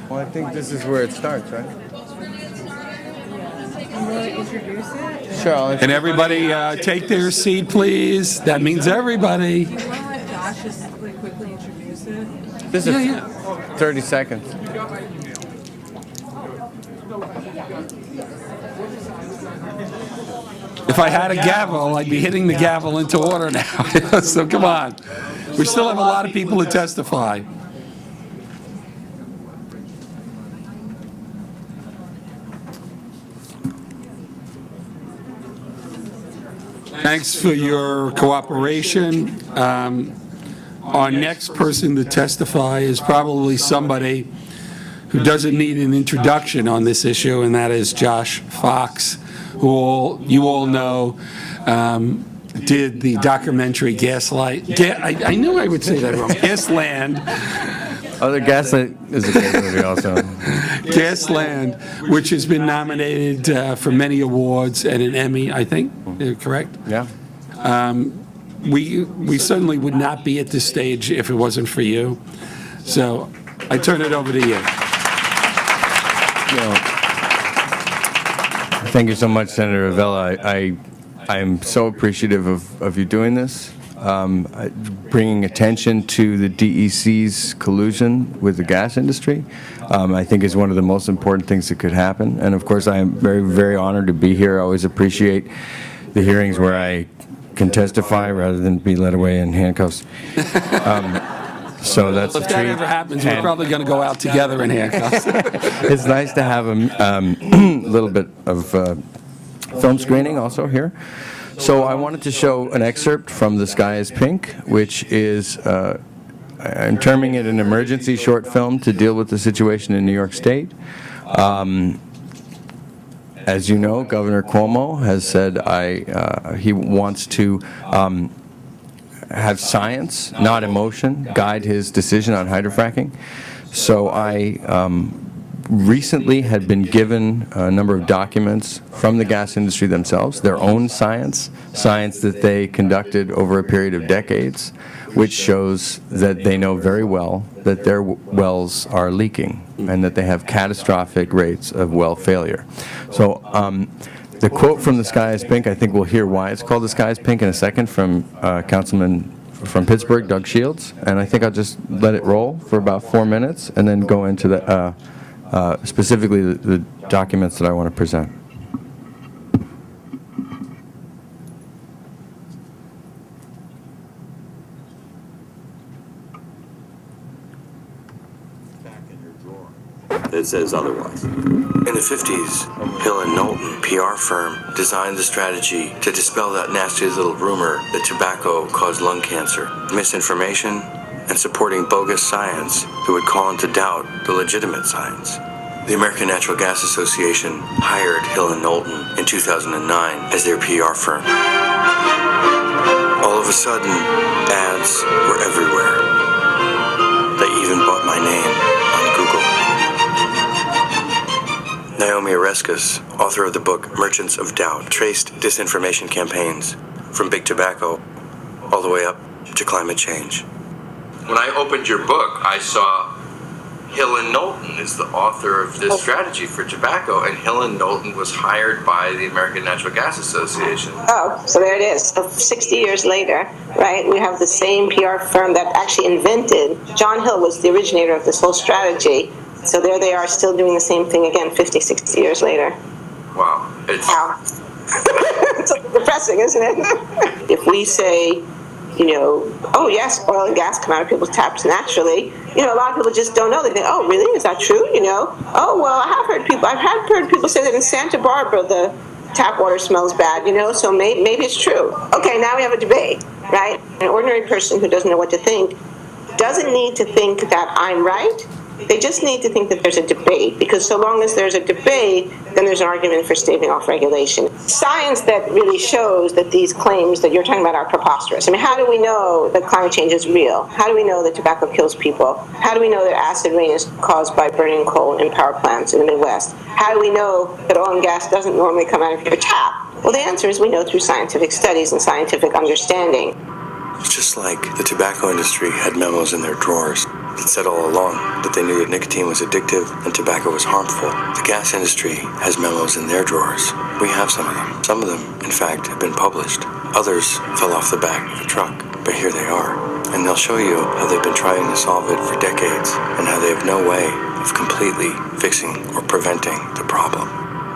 Well, I think this is where it starts, right? Introduce it? Sure. Can everybody take their seat, please? That means everybody. Do you want to let Josh just quickly introduce it? This is 30 seconds. If I had a gavel, I'd be hitting the gavel into order now. So come on. We still have a lot of people to testify. Thanks for your cooperation. Our next person to testify is probably somebody who doesn't need an introduction on this issue, and that is Josh Fox, who you all know did the documentary Gaslight. I knew I would say that wrong. Gasland. Oh, the Gaslight is a great movie also. Gasland, which has been nominated for many awards and an Emmy, I think. Correct? Yeah. We certainly would not be at this stage if it wasn't for you. So I turn it over to you. Thank you so much, Senator Avella. I am so appreciative of you doing this, bringing attention to the DEC's collusion with the gas industry. I think is one of the most important things that could happen. And of course, I am very, very honored to be here. I always appreciate the hearings where I can testify rather than be led away in handcuffs. So that's If that ever happens, we're probably going to go out together in handcuffs. It's nice to have a little bit of film screening also here. So I wanted to show an excerpt from The Sky is Pink, which is, I'm terming it an emergency short film to deal with the situation in New York State. As you know, Governor Cuomo has said he wants to have science, not emotion, guide his decision on hydrofracking. So I recently had been given a number of documents from the gas industry themselves, their own science that they conducted over a period of decades, which shows that they know very well that their wells are leaking and that they have catastrophic rates of well failure. So the quote from The Sky is Pink, I think we'll hear why it's called The Sky is Pink in a second from Councilman from Pittsburgh, Doug Shields, and I think I'll just let it roll for about 4 minutes and then go into the specifically the documents that I want to present. It says otherwise. In the 50s, Hill and Knowlton, PR firm, designed the strategy to dispel that nasty little rumor that tobacco caused lung cancer, misinformation, and supporting bogus science that would call into doubt the legitimate science. The American Natural Gas Association hired Hill and Knowlton in 2009 as their PR firm. All of a sudden, ads were everywhere. They even bought my name on Google. Naomi Oreskes, author of the book Merchants of Doubt, traced disinformation campaigns from big tobacco all the way up to climate change. When I opened your book, I saw Hill and Knowlton is the author of this strategy for tobacco, and Hill and Knowlton was hired by the American Natural Gas Association. Oh, so there it is. So 60 years later, right, we have the same PR firm that actually invented. John Hill was the originator of this whole strategy. So there they are, still doing the same thing again 50, 60 years later. Wow. It's depressing, isn't it? If we say, oh yes, oil and gas come out of people's taps naturally, a lot of people just don't know. They think, oh really, is that true? Oh well, I've heard people say that in Santa Barbara the tap water smells bad, so maybe it's true. Okay, now we have a debate, right? An ordinary person who doesn't know what to think doesn't need to think that I'm right. They just need to think that there's a debate, because so long as there's a debate, then there's an argument for staving off regulation. Science that really shows that these claims that you're talking about are preposterous. I mean, how do we know that climate change is real? How do we know that tobacco kills people? How do we know that acid rain is caused by burning coal in power plants in the Midwest? How do we know that oil and gas doesn't normally come out of your tap? Well, the answer is we know through scientific studies and scientific understanding. It's just like the tobacco industry had memos in their drawers that said all along that they knew that nicotine was addictive and tobacco was harmful. The gas industry has memos in their drawers. We have some of them. Some of them, in fact, have been published. Others fell off the back of a truck, but here they are. And they'll show you how they've been trying to solve it for decades and how they have no way of completely fixing or preventing the problem.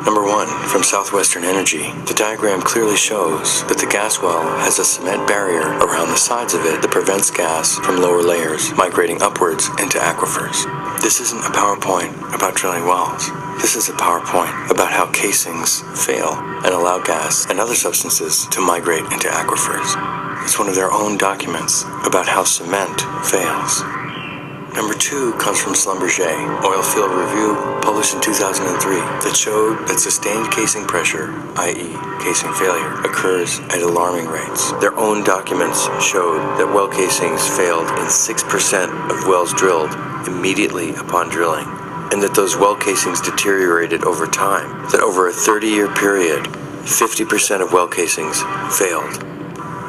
Number 1, from Southwestern Energy, the diagram clearly shows that the gas well has a cement barrier around the sides of it that prevents gas from lower layers migrating upwards into aquifers. This isn't a PowerPoint about drilling wells. This is a PowerPoint about how casings fail and allow gas and other substances to migrate into aquifers. It's one of their own documents about how cement fails. Number 2 comes from Schlumberger, oil field review, published in 2003, that showed that sustained casing pressure, i.e. casing failure, occurs at alarming rates. Their own documents showed that well casings failed in 6% of wells drilled immediately upon drilling, and that those well casings deteriorated over time, that over a 30-year period, 50% of well casings failed.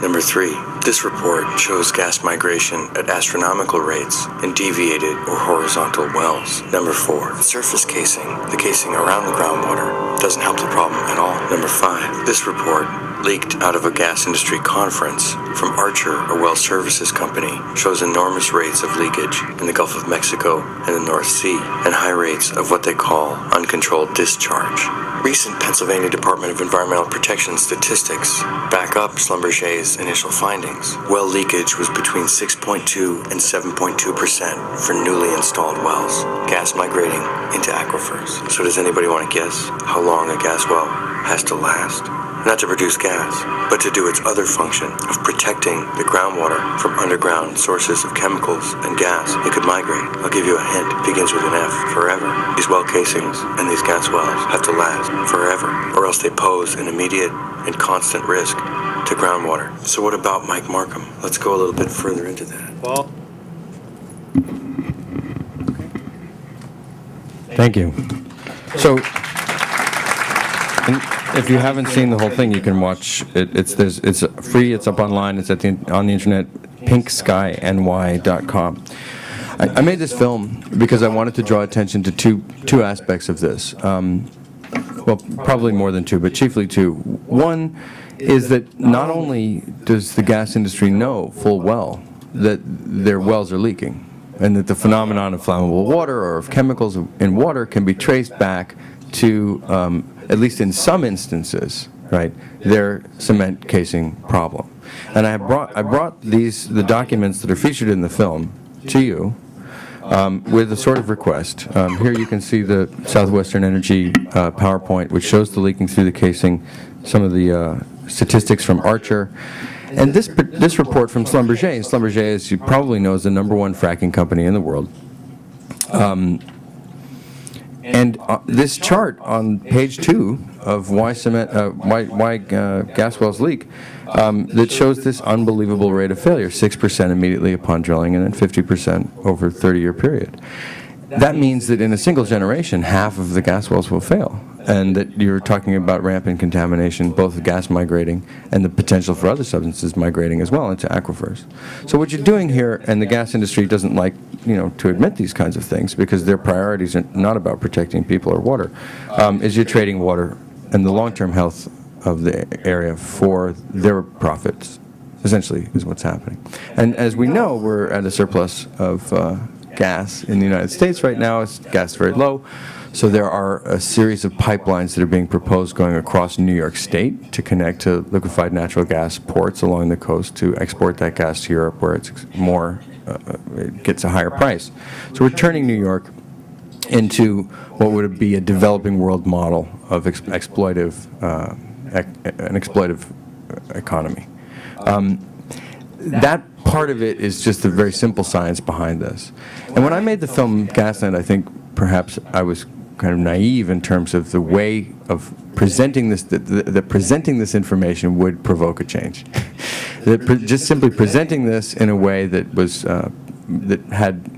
Number 3, this report shows gas migration at astronomical rates in deviated or horizontal wells. Number 4, the surface casing, the casing around the groundwater, doesn't help the problem at all. Number 5, this report, leaked out of a gas industry conference from Archer, a well services company, shows enormous rates of leakage in the Gulf of Mexico and the North Sea, and high rates of what they call uncontrolled discharge. Recent Pennsylvania Department of Environmental Protection statistics back up Schlumberger's initial findings. Well leakage was between 6.2 and 7.2% for newly installed wells, gas migrating into aquifers. So does anybody want to guess how long a gas well has to last? Not to produce gas, but to do its other function of protecting the groundwater from underground sources of chemicals and gas that could migrate. I'll give you a hint. It begins with an F, forever. These well casings and these gas wells have to last forever, or else they pose an immediate and constant risk to groundwater. So what about Mike Markham? Let's go a little bit further into that. Well, thank you. So, if you haven't seen the whole thing, you can watch it. It's free. It's up online. It's on the internet, pinkskyny.com. I made this film because I wanted to draw attention to two aspects of this. Well, probably more than two, but chiefly two. One is that not only does the gas industry know full well that their wells are leaking, and that the phenomenon of flammable water or of chemicals in water can be traced back to, at least in some instances, right, their cement casing problem. And I brought the documents that are featured in the film to you with a sort of request. Here you can see the Southwestern Energy PowerPoint, which shows the leaking through the casing, some of the statistics from Archer. And this report from Schlumberger, and Schlumberger, as you probably know, is the #1 fracking company in the world. And this chart on page 2 of why gas wells leak, that shows this unbelievable rate of failure, 6% immediately upon drilling and then 50% over a 30-year period. That means that in a single generation, half of the gas wells will fail, and that you're talking about rampant contamination, both gas migrating and the potential for other substances migrating as well into aquifers. So what you're doing here, and the gas industry doesn't like, to admit these kinds of things because their priorities are not about protecting people or water, is you're trading water and the long-term health of the area for their profits, essentially, is what's happening. And as we know, we're at a surplus of gas in the United States right now. Gas is very low. So there are a series of pipelines that are being proposed going across New York State to connect to liquefied natural gas ports along the coast to export that gas to Europe, where it's more, it gets a higher price. So we're turning New York into what would be a developing world model of an exploitive economy. That part of it is just the very simple science behind this. And when I made the film Gaslight, I think perhaps I was kind of naive in terms of the way of presenting this, that presenting this information would provoke a change. Just simply presenting this in a way that was, that had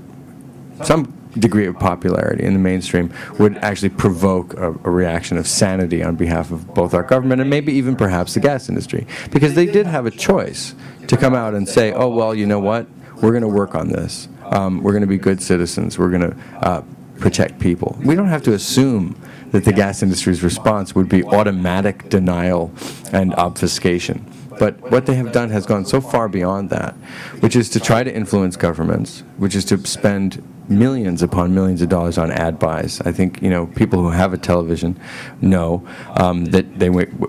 some degree of popularity in the mainstream would actually provoke a reaction of sanity on behalf of both our government and maybe even perhaps the gas industry. Because they did have a choice to come out and say, oh, well, you know what, we're going to work on this. We're going to be good citizens. We're going to protect people. We don't have to assume that the gas industry's response would be automatic denial and obfuscation. But what they have done has gone so far beyond that, which is to try to influence governments, which is to spend millions upon millions of dollars on ad buys. I think, you know, people who have a television know that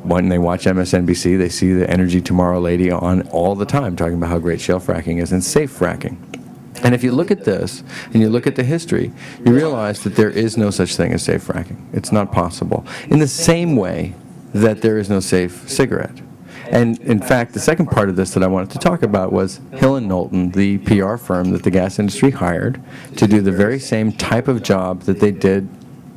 when they watch MSNBC, they see the Energy Tomorrow lady on all the time talking about how great shale fracking is and safe fracking. And if you look at this, and you look at the history, you realize that there is no such thing as safe fracking. It's not possible. In the same way that there is no safe cigarette. And in fact, the second part of this that I wanted to talk about was Hill & Knowlton, the PR firm that the gas industry hired to do the very same type of job that they did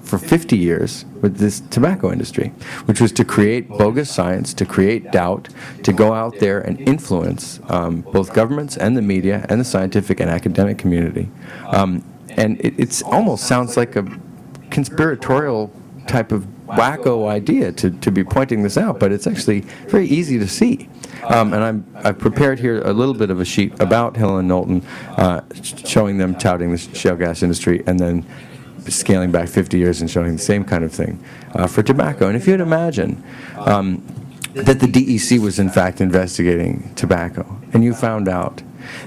for 50 years with this tobacco industry, which was to create bogus science, to create doubt, to go out there and influence both governments and the media and the scientific and academic community. And it almost sounds like a conspiratorial type of wacko idea to be pointing this out, but it's actually very easy to see. And I've prepared here a little bit of a sheet about Hill & Knowlton, showing them touting the shale gas industry and then scaling back 50 years and showing the same kind of thing for tobacco. And if you'd imagine that the DEC was in fact investigating tobacco, and you found out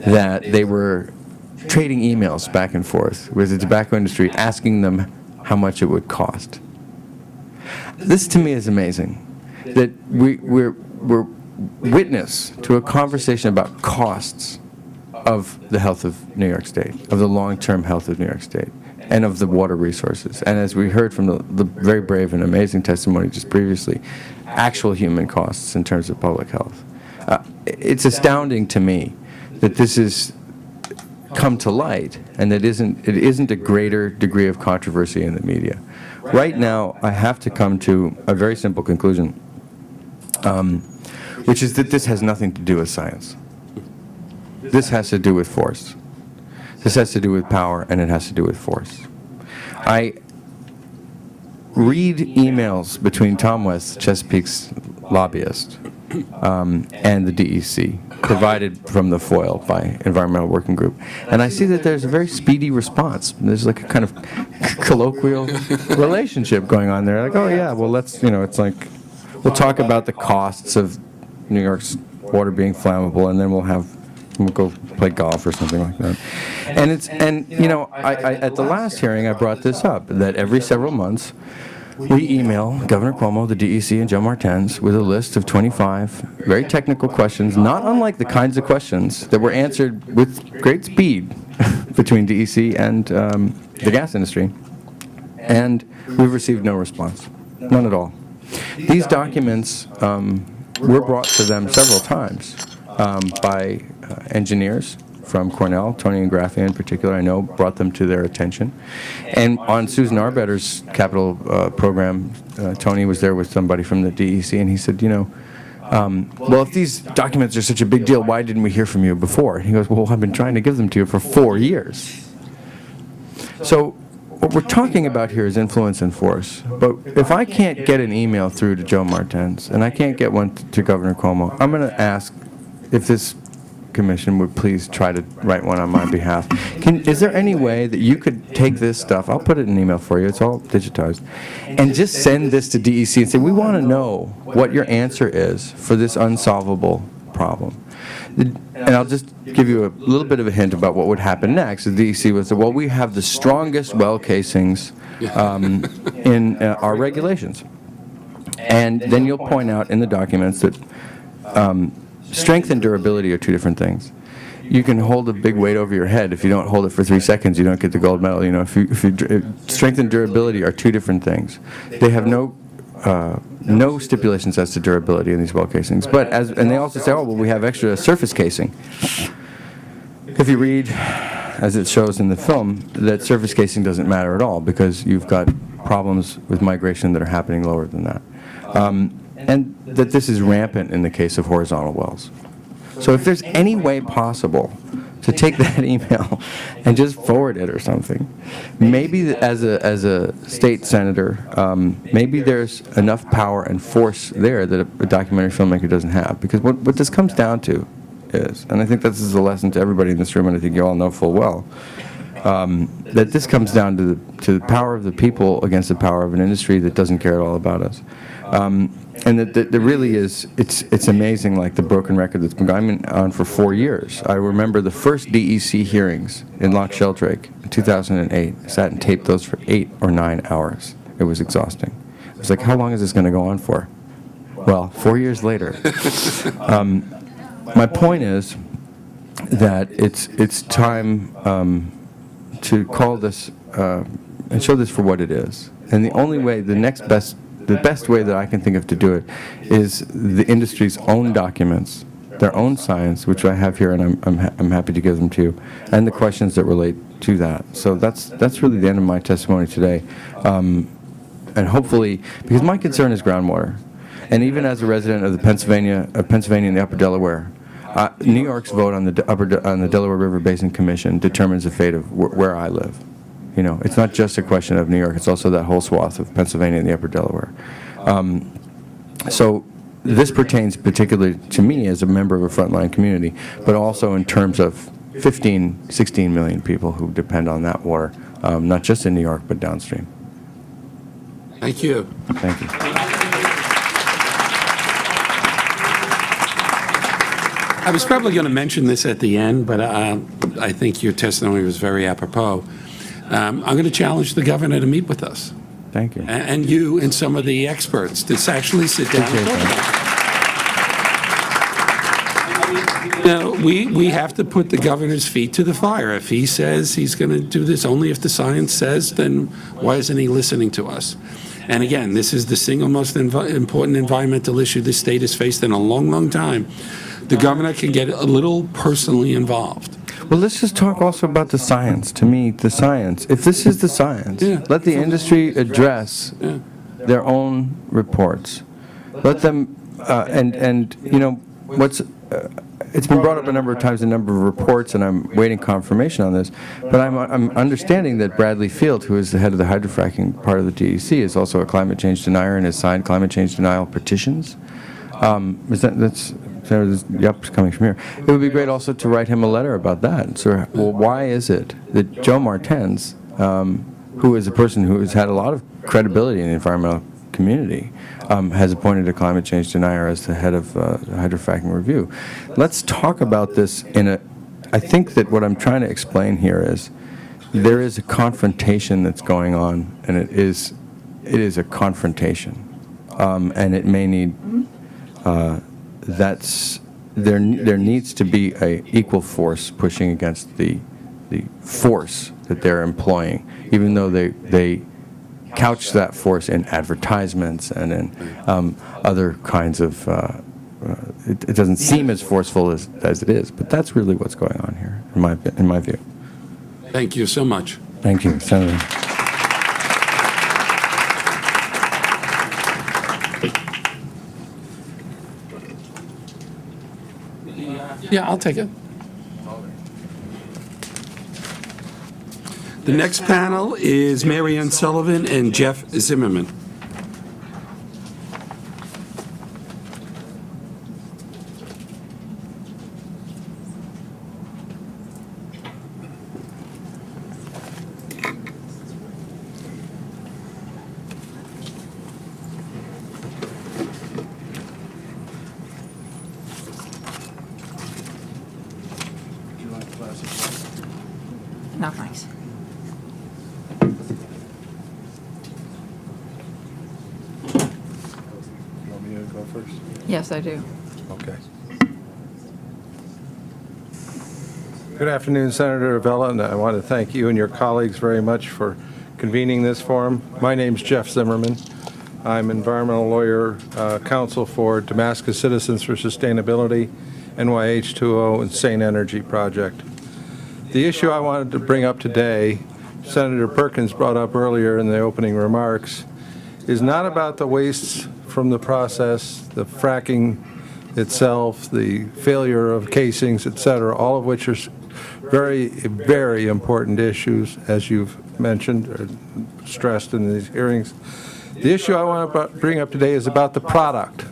that they were trading emails back and forth with the tobacco industry asking them how much it would cost. This to me is amazing, that we're witness to a conversation about costs of the health of New York State, of the long-term health of New York State, and of the water resources. And as we heard from the very brave and amazing testimony just previously, actual human costs in terms of public health. It's astounding to me that this has come to light and that it isn't a greater degree of controversy in the media. Right now, I have to come to a very simple conclusion, which is that this has nothing to do with science. This has to do with force. This has to do with power, and it has to do with force. I read emails between Tom West, Chesapeake's lobbyist, and the DEC, provided from the FOIL by Environmental Working Group. And I see that there's a very speedy response. There's like a kind of colloquial relationship going on there. Like, oh yeah, well let's, it's like, we'll talk about the costs of New York's water being flammable, and then we'll go play golf or something like that. And I at the last hearing I brought this up, that every several months we email Governor Cuomo, the DEC, and Joe Martens with a list of 25 very technical questions, not unlike the kinds of questions that were answered with great speed between DEC and the gas industry. And we've received no response, none at all. These documents were brought to them several times by engineers from Cornell, Tony and Graffia in particular, I know, brought them to their attention. And on Susan Arbetter's capital program, Tony was there with somebody from the DEC, and he said, well, if these documents are such a big deal, why didn't we hear from you before? And he goes, well, I've been trying to give them to you for 4 years. So what we're talking about here is influence and force. But if I can't get an email through to Joe Martens, and I can't get one to Governor Cuomo, I'm going to ask if this commission would please try to write one on my behalf. Is there any way that you could take this stuff, I'll put it in an email for you, it's all digitized, and just send this to DEC and say, we want to know what your answer is for this unsolvable problem. And I'll just give you a little bit of a hint about what would happen next. The DEC would say, well, we have the strongest well casings in our regulations. And then you'll point out in the documents that strength and durability are two different things. You can hold a big weight over your head. If you don't hold it for 3 seconds, you don't get the gold medal. Strength and durability are two different things. They have no stipulations as to durability in these well casings. And they also say, oh, well, we have extra surface casing. if you read, as it shows in the film, that surface casing doesn't matter at all because you've got problems with migration that are happening lower than that. And that this is rampant in the case of horizontal wells. So if there's any way possible to take that email and just forward it or something, maybe as a state senator, maybe there's enough power and force there that a documentary filmmaker doesn't have. Because what this comes down to is, and I think this is a lesson to everybody in this room, and I think you all know full well, that this comes down to the power of the people against the power of an industry that doesn't care at all about us. And that there really is, it's amazing, like the broken record that's been going on for 4 years. I remember the first DEC hearings in Loch Sheldrake in 2008. I sat and taped those for 8 or 9 hours. It was exhausting. I was like, how long is this going to go on for? Well, 4 years later. My point is that it's time to call this and show this for what it is. And the only way, the best way that I can think of to do it is the industry's own documents, their own science, which I have here, and I'm happy to give them to you, and the questions that relate to that. So that's really the end of my testimony today. And hopefully, because my concern is groundwater, and even as a resident of Pennsylvania and the Upper Delaware, New York's vote on the Delaware River Basin Commission determines the fate of where I live. You know, it's not just a question of New York, it's also that whole swath of Pennsylvania and the Upper Delaware. So this pertains particularly to me as a member of a frontline community, but also in terms of 15, 16 million people who depend on that water, not just in New York, but downstream. Thank you. Thank you. I was probably going to mention this at the end, but I think your testimony was very apropos. I'm going to challenge the governor to meet with us. Thank you. And you and some of the experts to actually sit down and talk about it. Now, we have to put the governor's feet to the fire. If he says he's going to do this only if the science says, then why isn't he listening to us? And again, this is the single most important environmental issue this state has faced in a long, long time. The governor can get a little personally involved. Well, let's just talk also about the science. To me, the science. If this is the science, let the industry address their own reports. Let them, and you know, it's been brought up a number of times, a number of reports, and I'm waiting confirmation on this, but I'm understanding that Bradley Field, who is the head of the hydrofracking part of the DEC, is also a climate change denier and has signed climate change denial petitions. Yep, it's coming from here. It would be great also to write him a letter about that. So, well, why is it that Joe Martens, who is a person who has had a lot of credibility in the environmental community, has appointed a climate change denier as the head of the hydrofracking review? Let's talk about this I think that what I'm trying to explain here is there is a confrontation that's going on, and it is a confrontation, and it may need. There needs to be a equal force pushing against the force that they're employing, even though they couch that force in advertisements and in other kinds of. It doesn't seem as forceful as it is, but that's really what's going on here, in my view. Thank you so much. Thank you, Senator. Yeah, I'll take it. The next panel is Mary Ann Sullivan and Jeff Zimmerman. No, thanks. You want me to go first? Yes, I do. Okay. Good afternoon, Senator Avella, and I want to thank you and your colleagues very much for convening this forum. My name's Jeff Zimmerman. I'm environmental lawyer, counsel for Damascus Citizens for Sustainability, NYH2O, and Sane Energy Project. The issue I wanted to bring up today, Senator Perkins brought up earlier in the opening remarks, is not about the wastes from the process, the fracking itself, the failure of casings, et cetera, all of which are very, very important issues, as you've mentioned or stressed in these hearings. The issue I want to bring up today is about the product.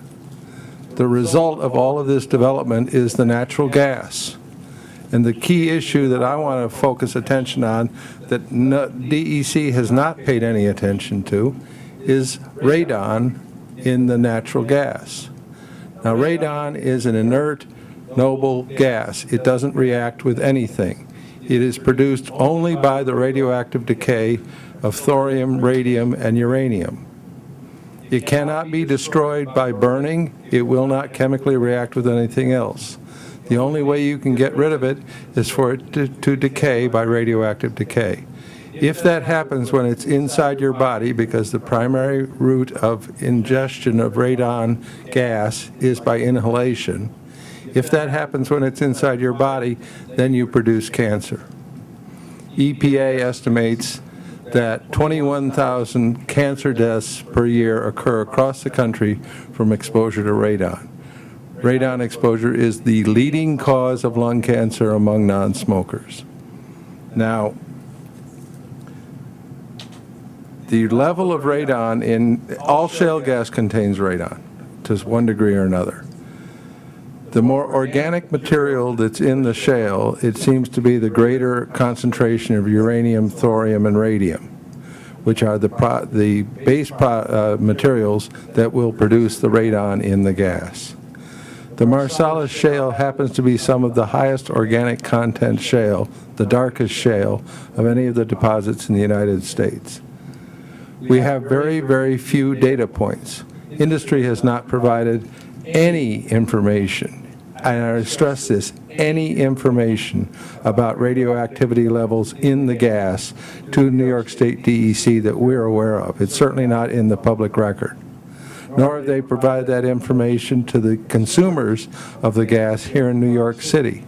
The result of all of this development is the natural gas. And the key issue that I want to focus attention on that DEC has not paid any attention to is radon in the natural gas. Now, radon is an inert, noble gas. It doesn't react with anything. It is produced only by the radioactive decay of thorium, radium, and uranium. It cannot be destroyed by burning. It will not chemically react with anything else. The only way you can get rid of it is for it to decay by radioactive decay. If that happens when it's inside your body, because the primary route of ingestion of radon gas is by inhalation, if that happens when it's inside your body, then you produce cancer. EPA estimates that 21,000 cancer deaths per year occur across the country from exposure to radon. Radon exposure is the leading cause of lung cancer among non-smokers. Now, the level of radon in all shale gas contains radon to one degree or another. The more organic material that's in the shale, it seems to be the greater concentration of uranium, thorium, and radium, which are the base materials that will produce the radon in the gas. The Marcellus Shale happens to be some of the highest organic content shale, the darkest shale, of any of the deposits in the United States. We have very, very few data points. Industry has not provided any information, and I stress this, any information about radioactivity levels in the gas to New York State DEC that we're aware of. It's certainly not in the public record. Nor have they provided that information to the consumers of the gas here in New York City.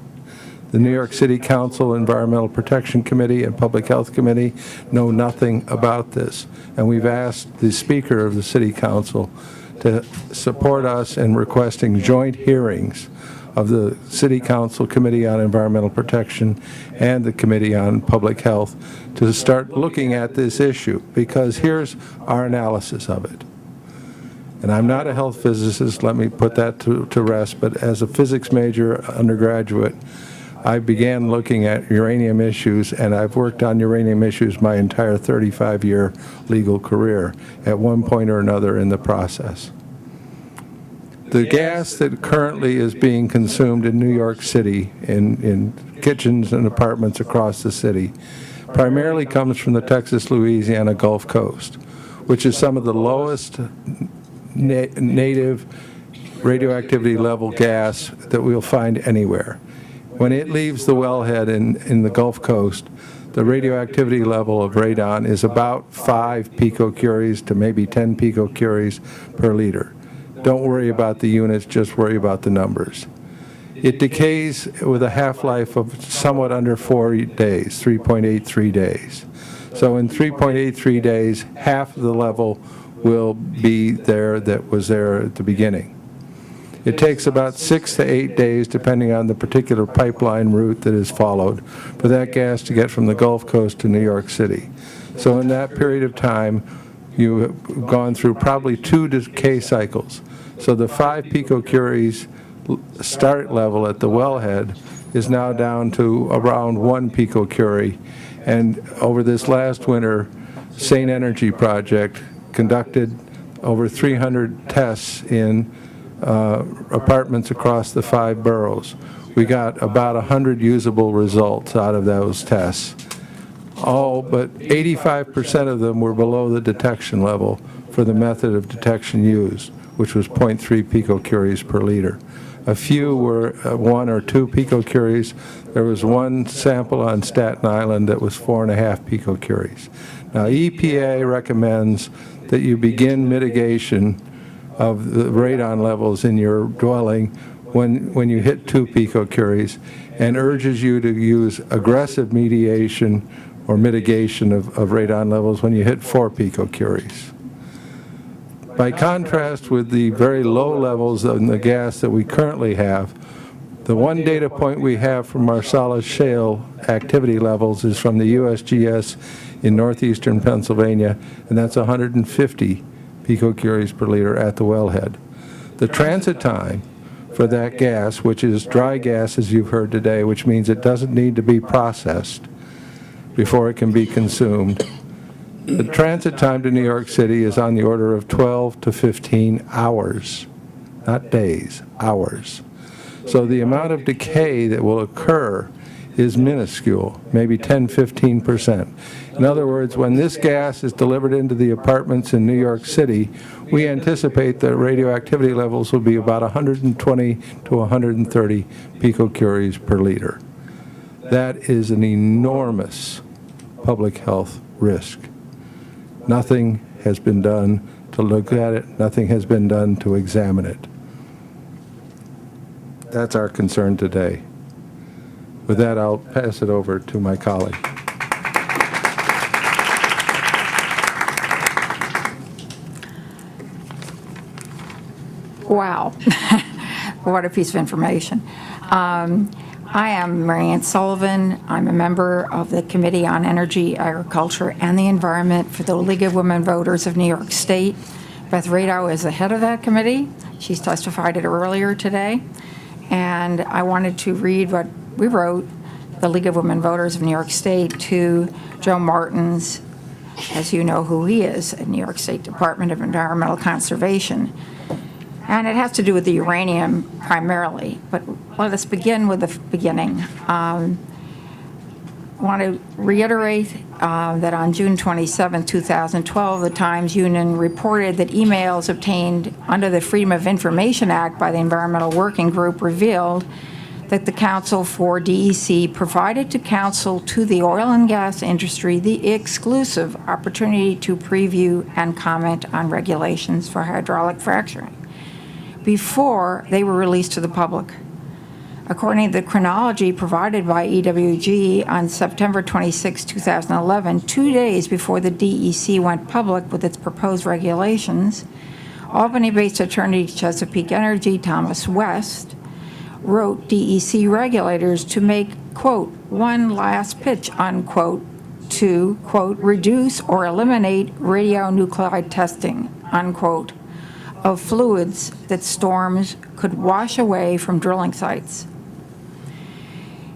The New York City Council Environmental Protection Committee and Public Health Committee know nothing about this. And we've asked the Speaker of the City Council to support us in requesting joint hearings of the City Council Committee on Environmental Protection and the Committee on Public Health to start looking at this issue, because here's our analysis of it. And I'm not a health physicist, let me put that to rest, but as a physics major undergraduate, I began looking at uranium issues, and I've worked on uranium issues my entire 35-year legal career at one point or another in the process. The gas that currently is being consumed in New York City in kitchens and apartments across the city primarily comes from the Texas-Louisiana Gulf Coast, which is some of the lowest native radioactivity level gas that we'll find anywhere. When it leaves the wellhead in the Gulf Coast, the radioactivity level of radon is about 5 picocuries to maybe 10 picocuries per liter. Don't worry about the units, just worry about the numbers. It decays with a half-life of somewhat under 4 days, 3.83 days. So in 3.83 days, half of the level will be there that was there at the beginning. It takes about 6 to 8 days, depending on the particular pipeline route that is followed, for that gas to get from the Gulf Coast to New York City. So in that period of time, you have gone through probably 2 decay cycles. So the 5 picocuries start level at the wellhead is now down to around 1 picocurie. And over this last winter, Sane Energy Project conducted over 300 tests in apartments across the 5 boroughs. We got about 100 usable results out of those tests. All but 85% of them were below the detection level for the method of detection used, which was 0.3 picocuries per liter. A few were 1 or 2 picocuries. There was one sample on Staten Island that was 4.5 picocuries. Now, EPA recommends that you begin mitigation of the radon levels in your dwelling when you hit 2 picocuries, and urges you to use aggressive mediation or mitigation of radon levels when you hit 4 picocuries. By contrast with the very low levels in the gas that we currently have, the one data point we have from Marcellus Shale activity levels is from the USGS in northeastern Pennsylvania, and that's 150 picocuries per liter at the wellhead. The transit time for that gas, which is dry gas as you've heard today, which means it doesn't need to be processed before it can be consumed, the transit time to New York City is on the order of 12 to 15 hours, not days, hours. So the amount of decay that will occur is minuscule, maybe 10-15%. In other words, when this gas is delivered into the apartments in New York City, we anticipate that radioactivity levels will be about 120 to 130 picocuries per liter. That is an enormous public health risk. Nothing has been done to look at it. Nothing has been done to examine it. That's our concern today. With that, I'll pass it over to my colleague. Wow. What a piece of information. I am Marianne Sullivan. I'm a member of the Committee on Energy, Agriculture, and the Environment for the League of Women Voters of New York State. Beth Rado is the head of that committee. She's testified it earlier today. And I wanted to read what we wrote, the League of Women Voters of New York State, to Joe Martins, as you know who he is, at New York State Department of Environmental Conservation. And it has to do with the uranium primarily, but let us begin with the beginning. I want to reiterate that on June 27, 2012, the Times-Union reported that emails obtained under the Freedom of Information Act by the Environmental Working Group revealed that the Council for DEC provided to counsel to the oil and gas industry the exclusive opportunity to preview and comment on regulations for hydraulic fracturing before they were released to the public. According to the chronology provided by EWG on September 26, 2011, 2 days before the DEC went public with its proposed regulations, Albany-based attorney Chesapeake Energy Thomas West wrote DEC regulators to make, quote, one last pitch, unquote, to, quote, reduce or eliminate radionuclide testing, unquote, of fluids that storms could wash away from drilling sites.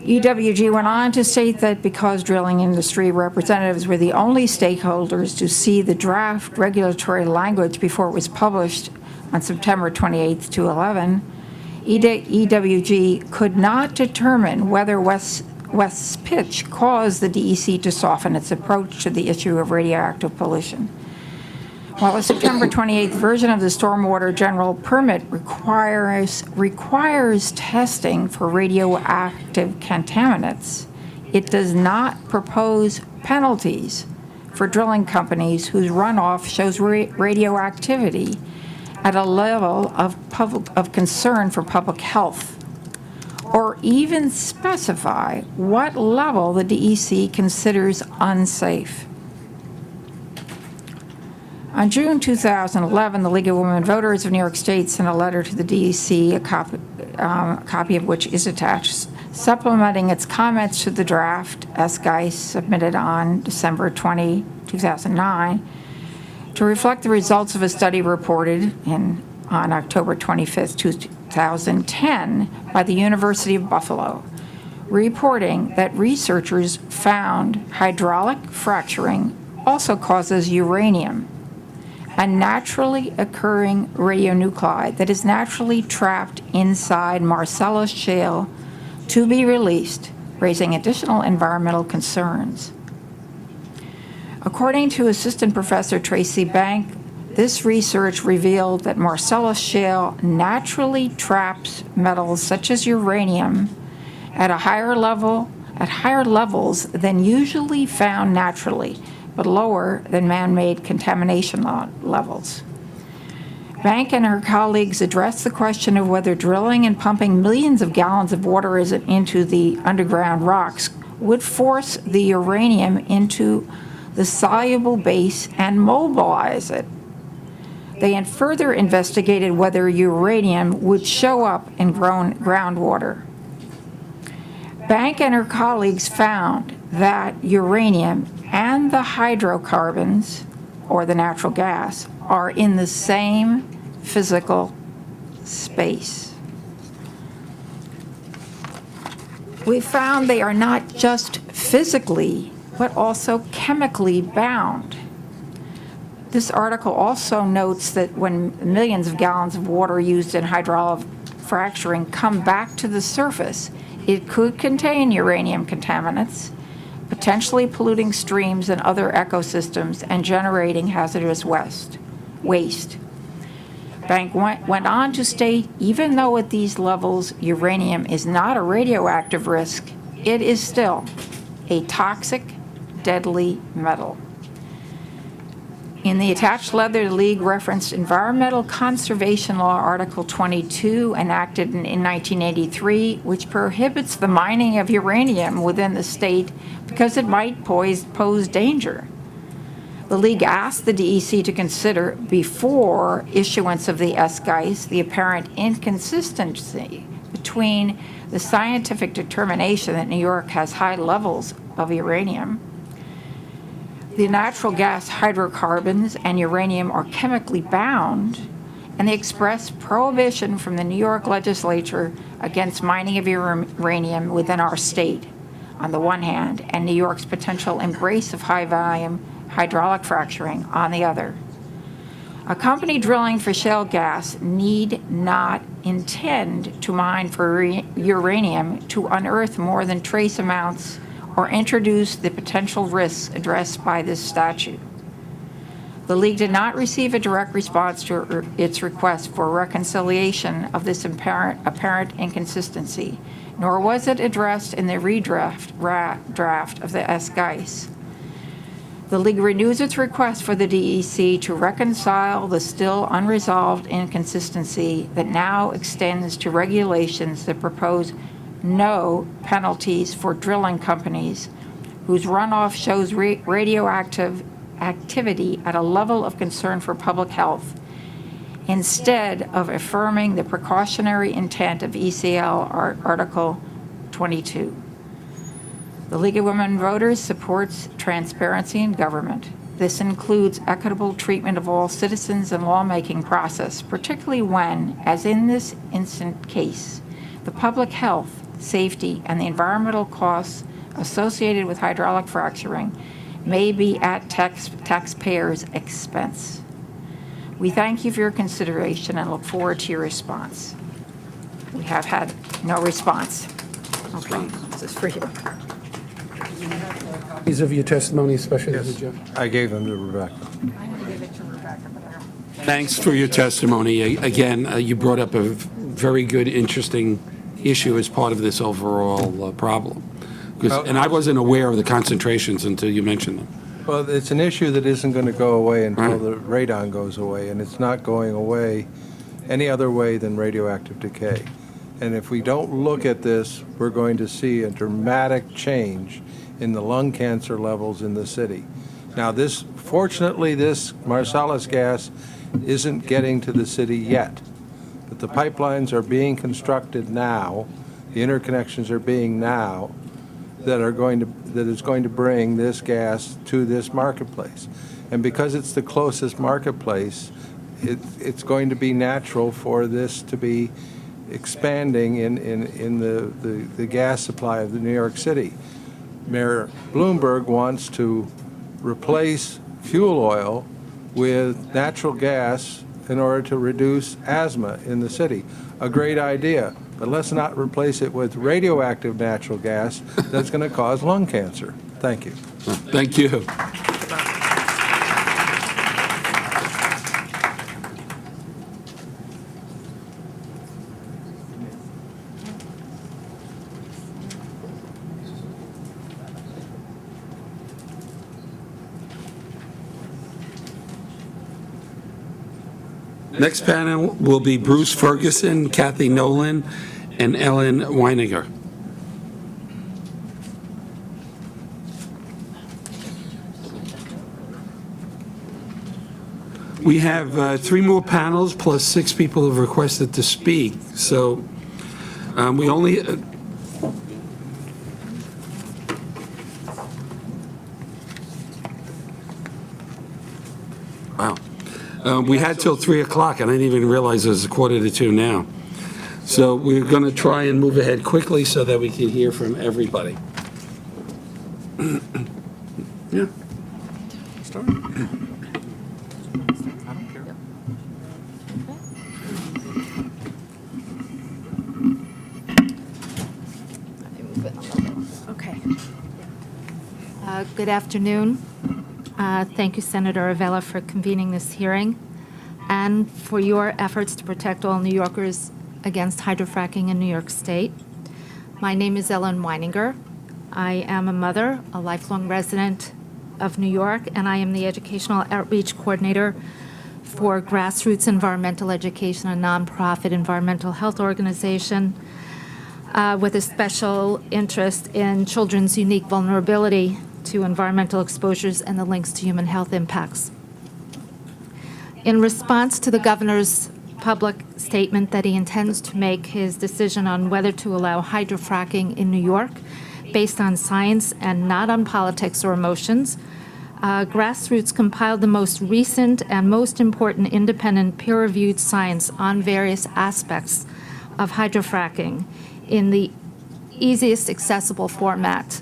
EWG went on to state that because drilling industry representatives were the only stakeholders to see the draft regulatory language before it was published on September 28, 2011, EWG could not determine whether West's pitch caused the DEC to soften its approach to the issue of radioactive pollution. While the September 28th version of the Stormwater General Permit requires testing for radioactive contaminants, it does not propose penalties for drilling companies whose runoff shows radioactivity at a level of concern for public health, or even specify what level the DEC considers unsafe. On June 2011, the League of Women Voters of New York State sent a letter to the DEC, a copy of which is attached, supplementing its comments to the draft SGICE submitted on December 20, 2009, to reflect the results of a study reported on October 25, 2010 by the University of Buffalo, reporting that researchers found hydraulic fracturing also causes uranium, a naturally occurring radionuclide that is naturally trapped inside Marcellus Shale to be released, raising additional environmental concerns. According to Assistant Professor Tracy Bank, this research revealed that Marcellus Shale naturally traps metals such as uranium at higher levels than usually found naturally, but lower than man-made contamination levels. Bank and her colleagues addressed the question of whether drilling and pumping millions of gallons of water into the underground rocks would force the uranium into the soluble base and mobilize it. They had further investigated whether uranium would show up in groundwater. Bank and her colleagues found that uranium and the hydrocarbons, or the natural gas, are in the same physical space. We found they are not just physically, but also chemically bound. This article also notes that when millions of gallons of water used in hydraulic fracturing come back to the surface, it could contain uranium contaminants, potentially polluting streams and other ecosystems and generating hazardous waste. Bank went on to state, even though at these levels uranium is not a radioactive risk, it is still a toxic, deadly metal. In the attached letter, the League referenced Environmental Conservation Law Article 22, enacted in 1983, which prohibits the mining of uranium within the state because it might pose danger. The League asked the DEC to consider, before issuance of the SGICE, the apparent inconsistency between the scientific determination that New York has high levels of uranium. The natural gas, hydrocarbons, and uranium are chemically bound, and the express prohibition from the New York legislature against mining of uranium within our state, on the one hand, and New York's potential embrace of high-volume hydraulic fracturing on the other. A company drilling for shale gas need not intend to mine for uranium to unearth more than trace amounts or introduce the potential risks addressed by this statute. The League did not receive a direct response to its request for reconciliation of this apparent inconsistency, nor was it addressed in the draft of the SGICE. The League renews its request for the DEC to reconcile the still unresolved inconsistency that now extends to regulations that propose no penalties for drilling companies whose runoff shows radioactive activity at a level of concern for public health, instead of affirming the precautionary intent of ECL Article 22. The League of Women Voters supports transparency in government. This includes equitable treatment of all citizens in lawmaking process, particularly when, as in this instant case, the public health, safety, and the environmental costs associated with hydraulic fracturing may be at taxpayers' expense. We thank you for your consideration and look forward to your response. We have had no response. Okay, this is for you. Copies of your testimony, especially to Jeff. I gave them to Rebecca. I'm going to give it to Rebecca, but I don't. Thanks for your testimony. Again, you brought up a very good, interesting issue as part of this overall problem. And I wasn't aware of the concentrations until you mentioned them. Well, it's an issue that isn't going to go away until the radon goes away, and it's not going away any other way than radioactive decay. And if we don't look at this, we're going to see a dramatic change in the lung cancer levels in the city. Now, fortunately, this Marcellus gas isn't getting to the city yet, but the pipelines are being constructed now, the interconnections are being now, that is going to bring this gas to this marketplace. And because it's the closest marketplace, it's going to be natural for this to be expanding in the gas supply of the New York City. Mayor Bloomberg wants to replace fuel oil with natural gas in order to reduce asthma in the city. A great idea, but let's not replace it with radioactive natural gas that's going to cause lung cancer. Thank you. Thank you. Next panel will be Bruce Ferguson, Kathy Nolan, and Ellen Weininger. We have 3 more panels, plus 6 people have requested to speak. So we only... Wow. We had till 3 o'clock, and I didn't even realize it was 1:45 now. So we're going to try and move ahead quickly so that we can hear from everybody. Yeah. Start. Okay. Good afternoon. Thank you, Senator Avella, for convening this hearing and for your efforts to protect all New Yorkers against hydrofracking in New York State. My name is Ellen Weininger. I am a mother, a lifelong resident of New York, and I am the Educational Outreach Coordinator for Grassroots Environmental Education, a nonprofit environmental health organization with a special interest in children's unique vulnerability to environmental exposures and the links to human health impacts. In response to the governor's public statement that he intends to make his decision on whether to allow hydrofracking in New York based on science and not on politics or emotions, Grassroots compiled the most recent and most important independent peer-reviewed science on various aspects of hydrofracking in the easiest accessible format.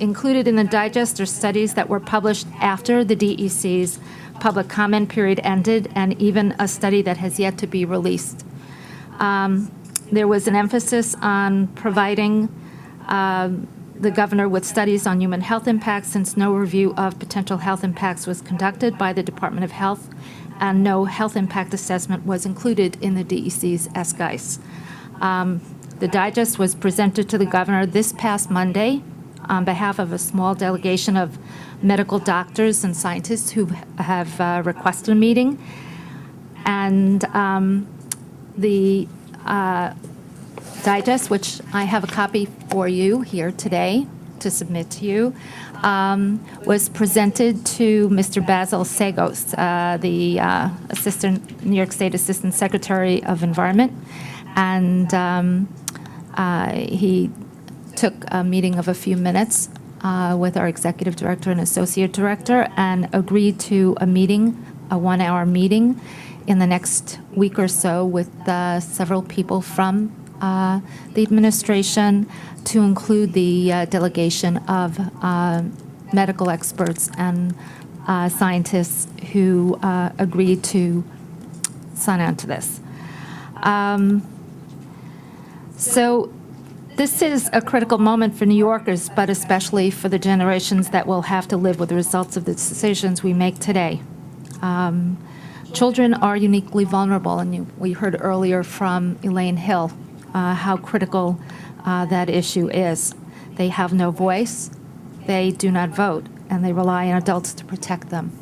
Included in the digest are studies that were published after the DEC's public comment period ended, and even a study that has yet to be released. There was an emphasis on providing the governor with studies on human health impacts, since no review of potential health impacts was conducted by the Department of Health, and no health impact assessment was included in the DEC's SGICE. The digest was presented to the governor this past Monday on behalf of a small delegation of medical doctors and scientists who have requested a meeting. And the digest, which I have a copy for you here today to submit to you, was presented to Mr. Basil Sagos, the New York State Assistant Secretary of Environment. And he took a meeting of a few minutes with our executive director and associate director and agreed to a meeting, a 1-hour meeting in the next week or so with several people from the administration, to include the delegation of medical experts and scientists who agreed to sign on to this. So this is a critical moment for New Yorkers, but especially for the generations that will have to live with the results of the decisions we make today. Children are uniquely vulnerable, and we heard earlier from Elaine Hill how critical that issue is. They have no voice, they do not vote, and they rely on adults to protect them.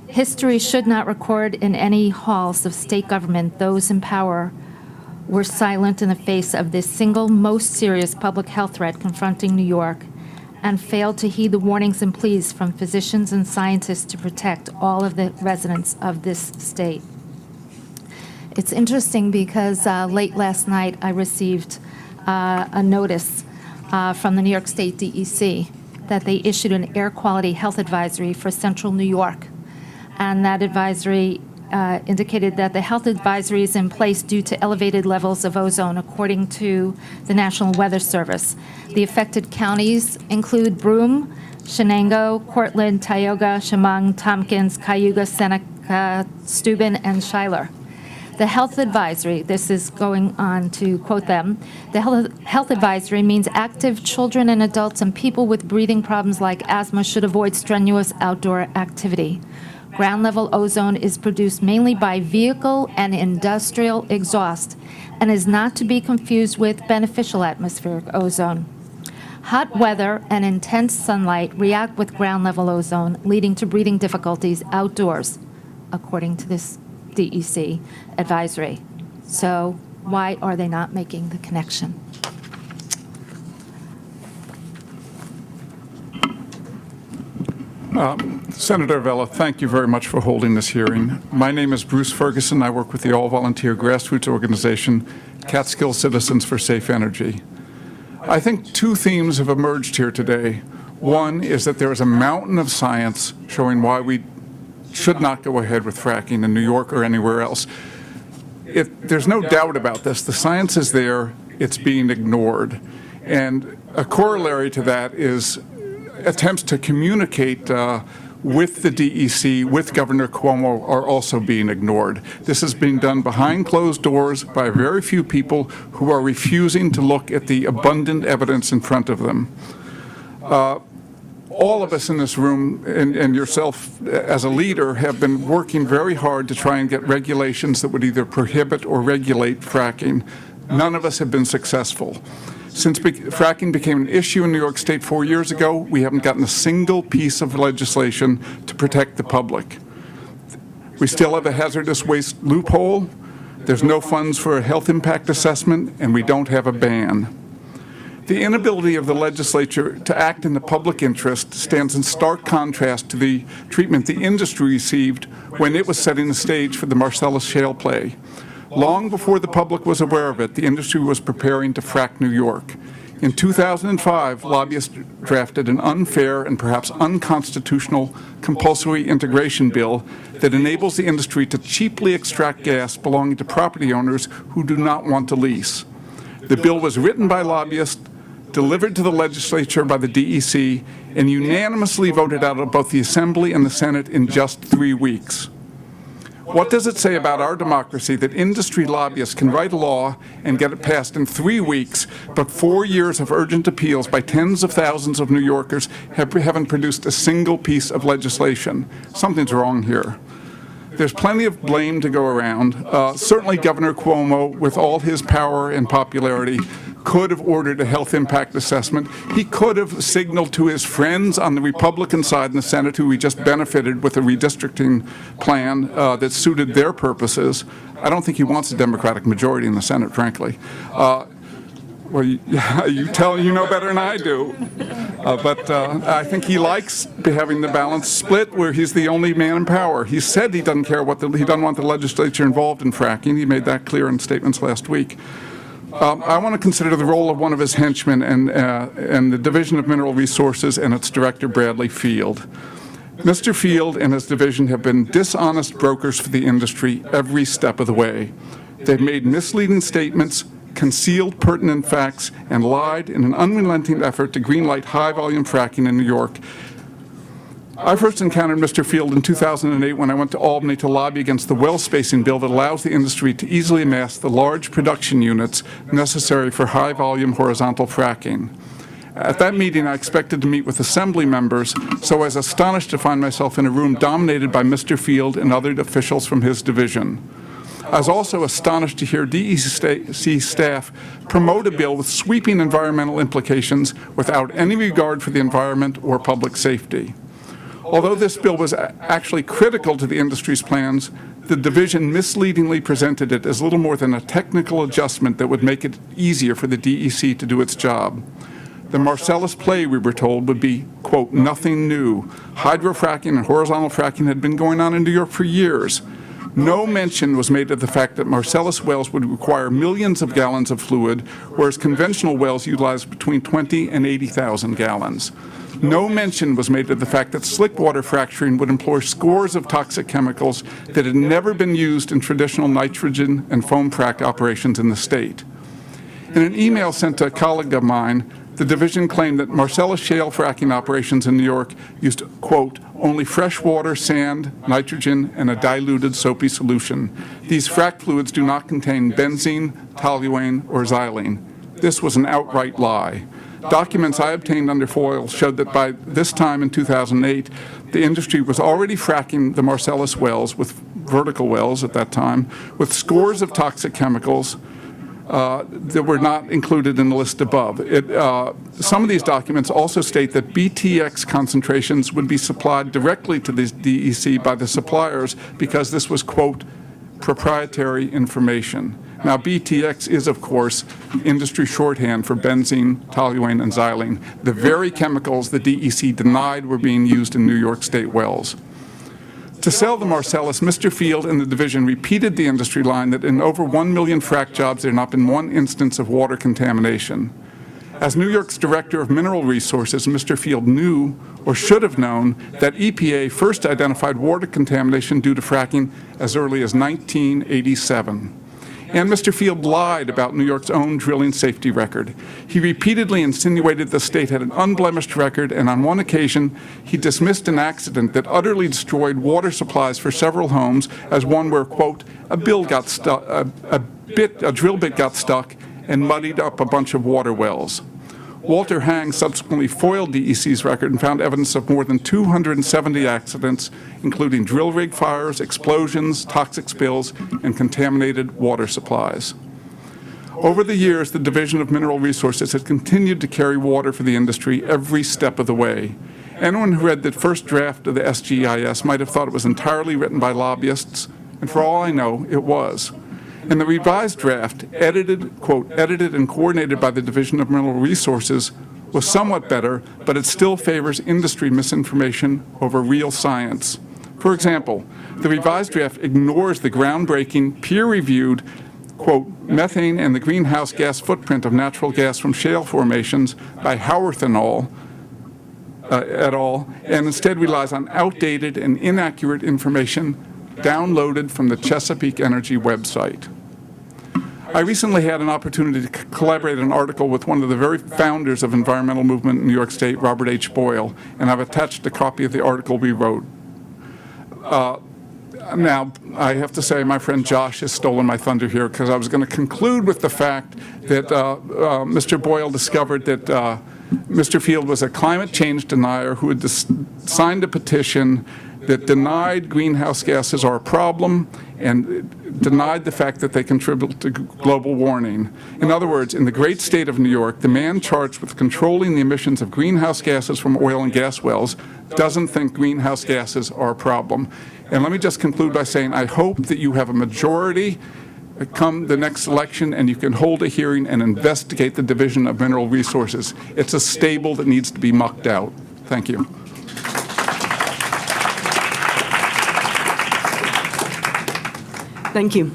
History should not record in any halls of state government those in power were silent in the face of this single most serious public health threat confronting New York, and failed to heed the warnings and pleas from physicians and scientists to protect all of the residents of this state. It's interesting because late last night I received a notice from the New York State DEC that they issued an air quality health advisory for central New York. And that advisory indicated that the health advisory is in place due to elevated levels of ozone, according to the National Weather Service. The affected counties include Broome, Shenango, Cortland, Tioga, Chemung, Tompkins, Cayuga, Seneca, Steuben, and Schuyler. The health advisory, this is going on to quote them, the health advisory means active children and adults and people with breathing problems like asthma should avoid strenuous outdoor activity. Ground level ozone is produced mainly by vehicle and industrial exhaust and is not to be confused with beneficial atmospheric ozone. Hot weather and intense sunlight react with ground level ozone, leading to breathing difficulties outdoors, according to this DEC advisory. So why are they not making the connection? Senator Avella, thank you very much for holding this hearing. My name is Bruce Ferguson. I work with the all-volunteer grassroots organization, Catskill Citizens for Safe Energy. I think two themes have emerged here today. One is that there is a mountain of science showing why we should not go ahead with fracking in New York or anywhere else. There's no doubt about this. The science is there. It's being ignored. And a corollary to that is attempts to communicate with the DEC, with Governor Cuomo, are also being ignored. This is being done behind closed doors by very few people who are refusing to look at the abundant evidence in front of them. All of us in this room, and yourself as a leader, have been working very hard to try and get regulations that would either prohibit or regulate fracking. None of us have been successful. Since fracking became an issue in New York State 4 years ago, we haven't gotten a single piece of legislation to protect the public. We still have a hazardous waste loophole, there's no funds for a health impact assessment, and we don't have a ban. The inability of the legislature to act in the public interest stands in stark contrast to the treatment the industry received when it was setting the stage for the Marcellus shale play. Long before the public was aware of it, the industry was preparing to frack New York. In 2005, lobbyists drafted an unfair and perhaps unconstitutional compulsory integration bill that enables the industry to cheaply extract gas belonging to property owners who do not want to lease. The bill was written by lobbyists, delivered to the legislature by the DEC, and unanimously voted out of both the Assembly and the Senate in just 3 weeks. What does it say about our democracy that industry lobbyists can write a law and get it passed in 3 weeks, but 4 years of urgent appeals by tens of thousands of New Yorkers haven't produced a single piece of legislation? Something's wrong here. There's plenty of blame to go around. Certainly Governor Cuomo, with all his power and popularity, could have ordered a health impact assessment. He could have signaled to his friends on the Republican side in the Senate, who he just benefited with a redistricting plan that suited their purposes. I don't think he wants a Democratic majority in the Senate, frankly. Well, you know better than I do. But I think he likes having the balance split where he's the only man in power. He said he doesn't care he doesn't want the legislature involved in fracking. He made that clear in statements last week. I want to consider the role of one of his henchmen and the Division of Mineral Resources and its director, Bradley Field. Mr. Field and his division have been dishonest brokers for the industry every step of the way. They've made misleading statements, concealed pertinent facts, and lied in an unrelenting effort to greenlight high-volume fracking in New York. I first encountered Mr. Field in 2008 when I went to Albany to lobby against the well spacing bill that allows the industry to easily amass the large production units necessary for high-volume horizontal fracking. At that meeting, I expected to meet with Assembly members, so I was astonished to find myself in a room dominated by Mr. Field and other officials from his division. I was also astonished to hear DEC staff promote a bill with sweeping environmental implications without any regard for the environment or public safety. Although this bill was actually critical to the industry's plans, the division misleadingly presented it as little more than a technical adjustment that would make it easier for the DEC to do its job. The Marcellus play, we were told, would be, quote, nothing new. Hydrofracking and horizontal fracking had been going on in New York for years. No mention was made of the fact that Marcellus wells would require millions of gallons of fluid, whereas conventional wells utilize between 20 and 80,000 gallons. No mention was made of the fact that slickwater fracturing would employ scores of toxic chemicals that had never been used in traditional nitrogen and foam frac operations in the state. In an email sent to a colleague of mine, the division claimed that Marcellus shale fracking operations in New York used, quote, only fresh water, sand, nitrogen, and a diluted soapy solution. These frac fluids do not contain benzene, toluene, or xylene. This was an outright lie. Documents I obtained under FOIL showed that by this time in 2008, the industry was already fracking the Marcellus wells, with vertical wells at that time, with scores of toxic chemicals that were not included in the list above. Some of these documents also state that BTX concentrations would be supplied directly to the DEC by the suppliers because this was, quote, proprietary information. Now, BTX is, of course, industry shorthand for benzene, toluene, and xylene, the very chemicals the DEC denied were being used in New York State wells. To sell the Marcellus, Mr. Field and the division repeated the industry line that in over 1 million frac jobs there had not been one instance of water contamination. As New York's Director of Mineral Resources, Mr. Field knew, or should have known, that EPA first identified water contamination due to fracking as early as 1987. And Mr. Field lied about New York's own drilling safety record. He repeatedly insinuated the state had an unblemished record, and on one occasion, he dismissed an accident that utterly destroyed water supplies for several homes as one where, quote, a drill bit got stuck and muddied up a bunch of water wells. Walter Hang subsequently foiled DEC's record and found evidence of more than 270 accidents, including drill rig fires, explosions, toxic spills, and contaminated water supplies. Over the years, the Division of Mineral Resources has continued to carry water for the industry every step of the way. Anyone who read the first draft of the SGIS might have thought it was entirely written by lobbyists, and for all I know, it was. And the revised draft, edited, quote, edited and coordinated by the Division of Mineral Resources, was somewhat better, but it still favors industry misinformation over real science. For example, the revised draft ignores the groundbreaking, peer-reviewed, quote, methane and the greenhouse gas footprint of natural gas from shale formations by Howarth et al., and instead relies on outdated and inaccurate information downloaded from the Chesapeake Energy website. I recently had an opportunity to collaborate on an article with one of the very founders of environmental movement in New York State, Robert H. Boyle, and I've attached a copy of the article we wrote. Now, I have to say my friend Josh has stolen my thunder here, because I was going to conclude with the fact that Mr. Boyle discovered that Mr. Field was a climate change denier who had signed a petition that denied greenhouse gases are a problem and denied the fact that they contribute to global warming. In other words, in the great state of New York, the man charged with controlling the emissions of greenhouse gases from oil and gas wells doesn't think greenhouse gases are a problem. And let me just conclude by saying I hope that you have a majority come the next election and you can hold a hearing and investigate the Division of Mineral Resources. It's a stable that needs to be mucked out. Thank you. Thank you.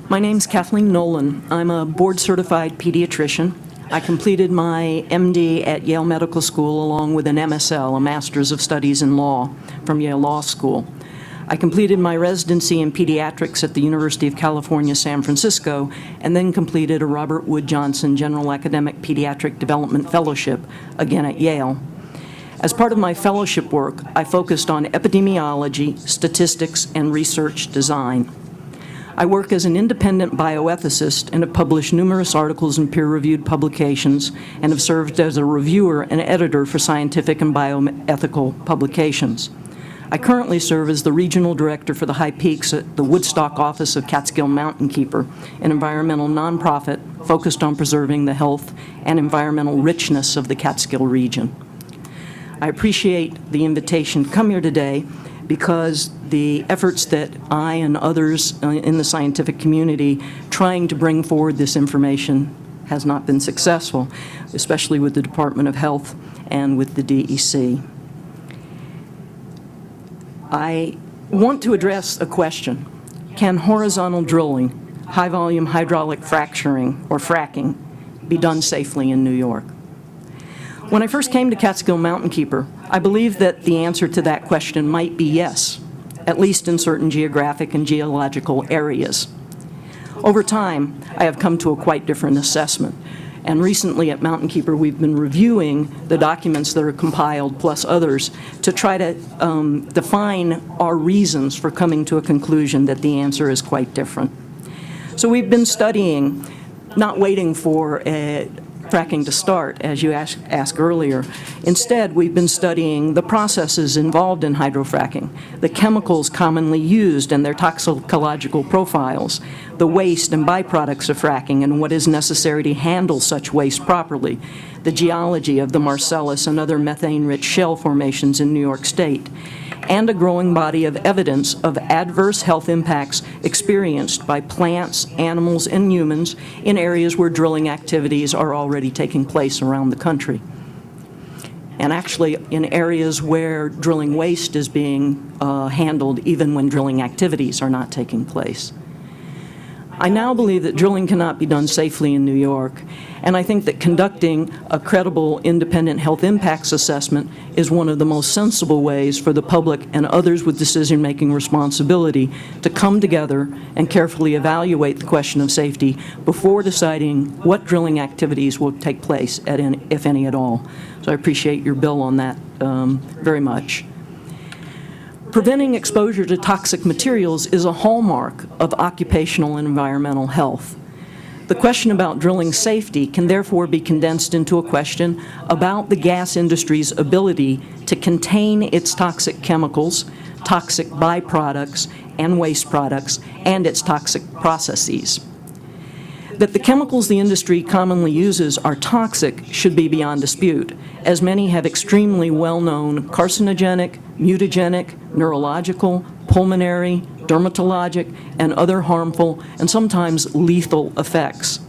My name's Kathleen Nolan. I'm a board-certified pediatrician. I completed my MD at Yale Medical School along with an MSL, a Master's of Studies in Law, from Yale Law School. I completed my residency in pediatrics at the University of California, San Francisco, and then completed a Robert Wood Johnson General Academic Pediatric Development Fellowship, again at Yale. As part of my fellowship work, I focused on epidemiology, statistics, and research design. I work as an independent bioethicist and have published numerous articles in peer-reviewed publications and have served as a reviewer and editor for scientific and bioethical publications. I currently serve as the regional director for the High Peaks at the Woodstock office of Catskill Mountain Keeper, an environmental nonprofit focused on preserving the health and environmental richness of the Catskill region. I appreciate the invitation to come here today because the efforts that I and others in the scientific community trying to bring forward this information has not been successful, especially with the Department of Health and with the DEC. I want to address a question. Can horizontal drilling, high-volume hydraulic fracturing, or fracking, be done safely in New York? When I first came to Catskill Mountain Keeper, I believed that the answer to that question might be yes, at least in certain geographic and geological areas. Over time, I have come to a quite different assessment. And recently at Mountain Keeper, we've been reviewing the documents that are compiled, plus others, to try to define our reasons for coming to a conclusion that the answer is quite different. So we've been studying, not waiting for fracking to start, as you asked earlier. Instead, we've been studying the processes involved in hydrofracking, the chemicals commonly used and their toxicological profiles, the waste and byproducts of fracking and what is necessary to handle such waste properly, the geology of the Marcellus and other methane-rich shale formations in New York State, and a growing body of evidence of adverse health impacts experienced by plants, animals, and humans in areas where drilling activities are already taking place around the country. And actually in areas where drilling waste is being handled even when drilling activities are not taking place. I now believe that drilling cannot be done safely in New York, and I think that conducting a credible independent health impacts assessment is one of the most sensible ways for the public and others with decision-making responsibility to come together and carefully evaluate the question of safety before deciding what drilling activities will take place, if any at all. So I appreciate your bill on that very much. Preventing exposure to toxic materials is a hallmark of occupational and environmental health. The question about drilling safety can therefore be condensed into a question about the gas industry's ability to contain its toxic chemicals, toxic byproducts, and waste products, and its toxic processes. That the chemicals the industry commonly uses are toxic should be beyond dispute, as many have extremely well-known carcinogenic, mutagenic, neurological, pulmonary, dermatologic, and other harmful and sometimes lethal effects.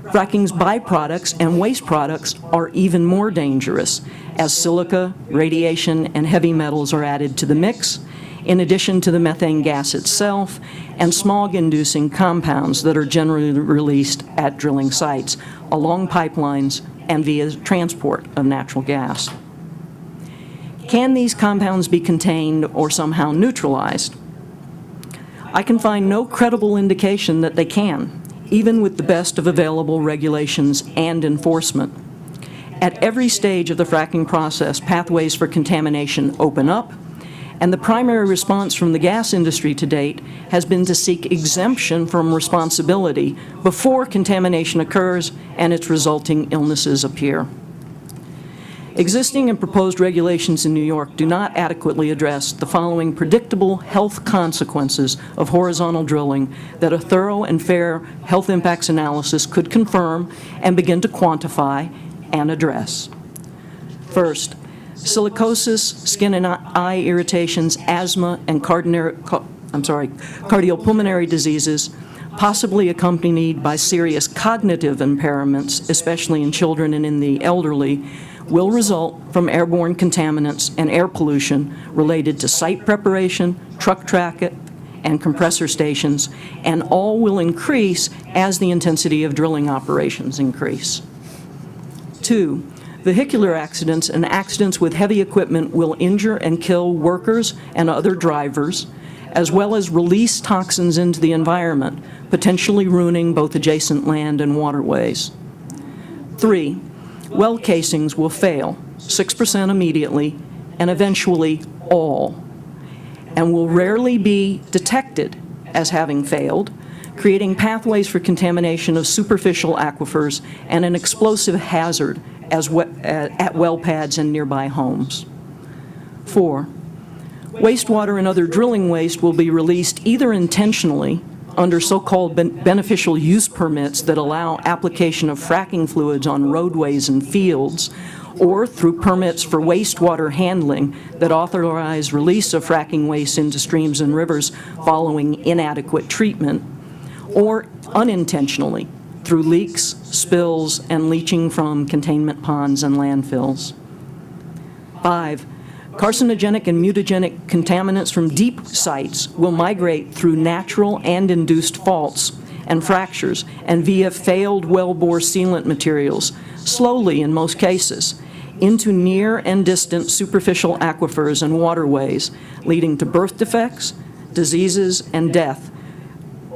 Fracking's byproducts and waste products are even more dangerous, as silica, radiation, and heavy metals are added to the mix, in addition to the methane gas itself and smog-inducing compounds that are generally released at drilling sites, along pipelines and via transport of natural gas. Can these compounds be contained or somehow neutralized? I can find no credible indication that they can, even with the best of available regulations and enforcement. At every stage of the fracking process, pathways for contamination open up, and the primary response from the gas industry to date has been to seek exemption from responsibility before contamination occurs and its resulting illnesses appear. Existing and proposed regulations in New York do not adequately address the following predictable health consequences of horizontal drilling that a thorough and fair health impacts analysis could confirm and begin to quantify and address. First, silicosis, skin and eye irritations, asthma, and cardiopulmonary diseases, possibly accompanied by serious cognitive impairments, especially in children and in the elderly, will result from airborne contaminants and air pollution related to site preparation, truck traffic, and compressor stations, and all will increase as the intensity of drilling operations increase. 2. Vehicular accidents and accidents with heavy equipment will injure and kill workers and other drivers, as well as release toxins into the environment, potentially ruining both adjacent land and waterways. 3. Well casings will fail, 6% immediately, and eventually all, and will rarely be detected as having failed, creating pathways for contamination of superficial aquifers and an explosive hazard at well pads and nearby homes. 4. Wastewater and other drilling waste will be released either intentionally under so-called beneficial use permits that allow application of fracking fluids on roadways and fields, or through permits for wastewater handling that authorize release of fracking waste into streams and rivers following inadequate treatment, or unintentionally through leaks, spills, and leaching from containment ponds and landfills. 5. Carcinogenic and mutagenic contaminants from deep sites will migrate through natural and induced faults and fractures and via failed wellbore sealant materials, slowly in most cases, into near and distant superficial aquifers and waterways, leading to birth defects, diseases, and death,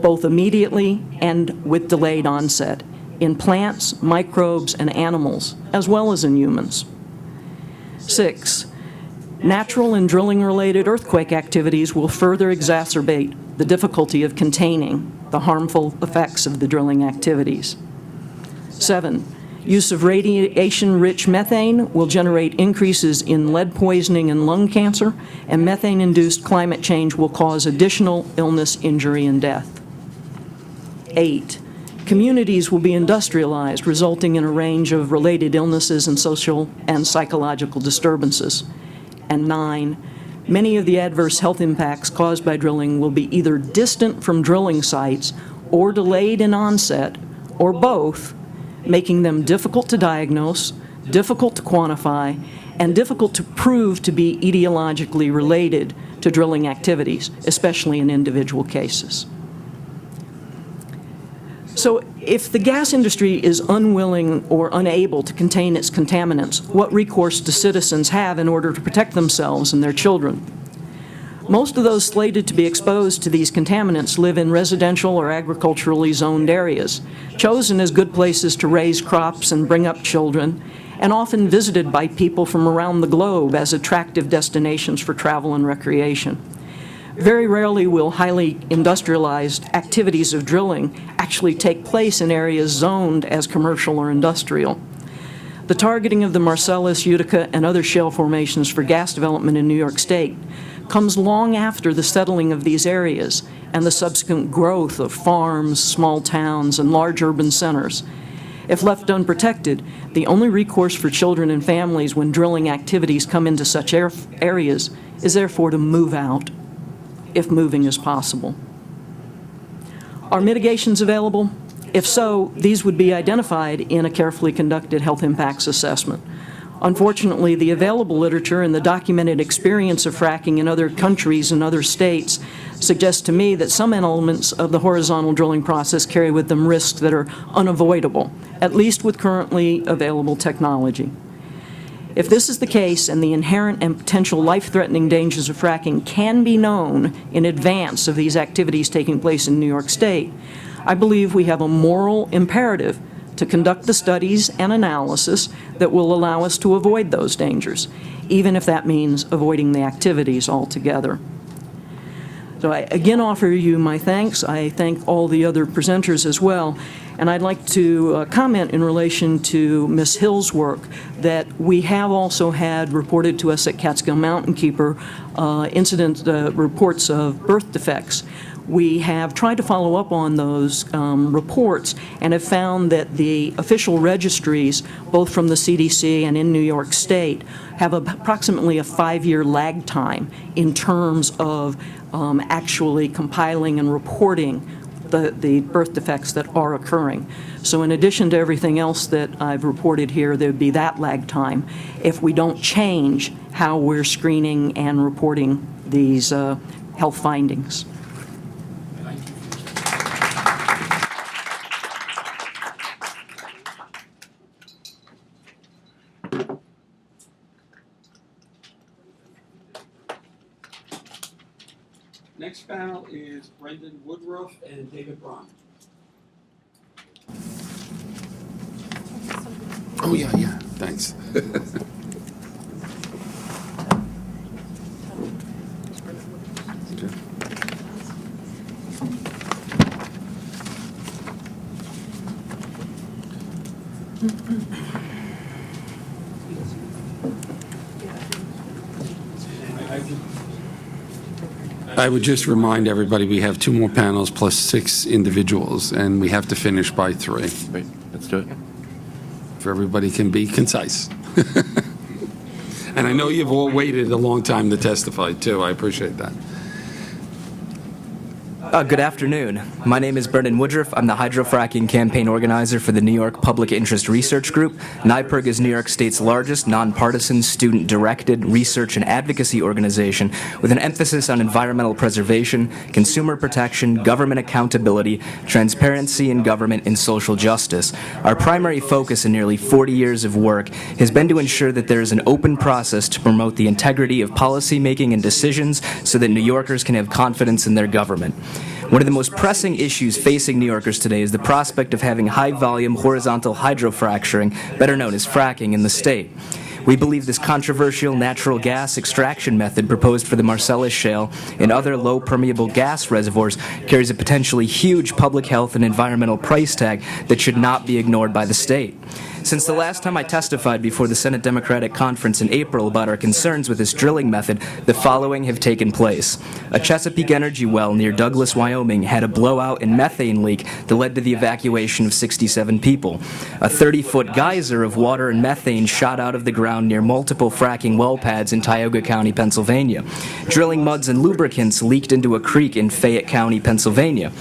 both immediately and with delayed onset, in plants, microbes, and animals, as well as in humans. 6. Natural and drilling-related earthquake activities will further exacerbate the difficulty of containing the harmful effects of the drilling activities. 7. Use of radiation-rich methane will generate increases in lead poisoning and lung cancer, and methane-induced climate change will cause additional illness, injury, and death. 8. Communities will be industrialized, resulting in a range of related illnesses and social and psychological disturbances. And 9. Many of the adverse health impacts caused by drilling will be either distant from drilling sites or delayed in onset, or both, making them difficult to diagnose, difficult to quantify, and difficult to prove to be etiologically related to drilling activities, especially in individual cases. So if the gas industry is unwilling or unable to contain its contaminants, what recourse do citizens have in order to protect themselves and their children? Most of those slated to be exposed to these contaminants live in residential or agriculturally zoned areas, chosen as good places to raise crops and bring up children, and often visited by people from around the globe as attractive destinations for travel and recreation. Very rarely will highly industrialized activities of drilling actually take place in areas zoned as commercial or industrial. The targeting of the Marcellus, Utica, and other shale formations for gas development in New York State comes long after the settling of these areas and the subsequent growth of farms, small towns, and large urban centers. If left unprotected, the only recourse for children and families when drilling activities come into such areas is therefore to move out, if moving is possible. Are mitigations available? If so, these would be identified in a carefully conducted health impacts assessment. Unfortunately, the available literature and the documented experience of fracking in other countries and other states suggests to me that some elements of the horizontal drilling process carry with them risks that are unavoidable, at least with currently available technology. If this is the case and the inherent and potential life-threatening dangers of fracking can be known in advance of these activities taking place in New York State, I believe we have a moral imperative to conduct the studies and analysis that will allow us to avoid those dangers, even if that means avoiding the activities altogether. So I again offer you my thanks. I thank all the other presenters as well. And I'd like to comment in relation to Ms. Hill's work that we have also had reported to us at Catskill Mountain Keeper incident reports of birth defects. We have tried to follow up on those reports and have found that the official registries, both from the CDC and in New York State, have approximately a 5-year lag time in terms of actually compiling and reporting the birth defects that are occurring. So in addition to everything else that I've reported here, there would be that lag time if we don't change how we're screening and reporting these health findings. Next panel is Brendan Woodruff and David Braun. Oh, yeah, thanks. I would just remind everybody we have 2 more panels plus 6 individuals, and we have to finish by 3. Great, let's do it. If everybody can be concise. And I know you've all waited a long time to testify, too. I appreciate that. Good afternoon. My name is Brendan Woodruff. I'm the Hydrofracking campaign organizer for the New York Public Interest Research Group. NYPIRG is New York State's largest nonpartisan, student-directed research and advocacy organization with an emphasis on environmental preservation, consumer protection, government accountability, transparency in government, and social justice. Our primary focus in nearly 40 years of work has been to ensure that there is an open process to promote the integrity of policymaking and decisions so that New Yorkers can have confidence in their government. One of the most pressing issues facing New Yorkers today is the prospect of having high-volume horizontal hydrofracturing, better known as fracking, in the state. We believe this controversial natural gas extraction method proposed for the Marcellus Shale and other low-permeable gas reservoirs carries a potentially huge public health and environmental price tag that should not be ignored by the state. Since the last time I testified before the Senate Democratic Conference in April about our concerns with this drilling method, the following have taken place. A Chesapeake Energy well near Douglas, Wyoming had a blowout and methane leak that led to the evacuation of 67 people. A 30-foot geyser of water and methane shot out of the ground near multiple fracking well pads in Tioga County, Pennsylvania. Drilling muds and lubricants leaked into a creek in Fayette County, Pennsylvania.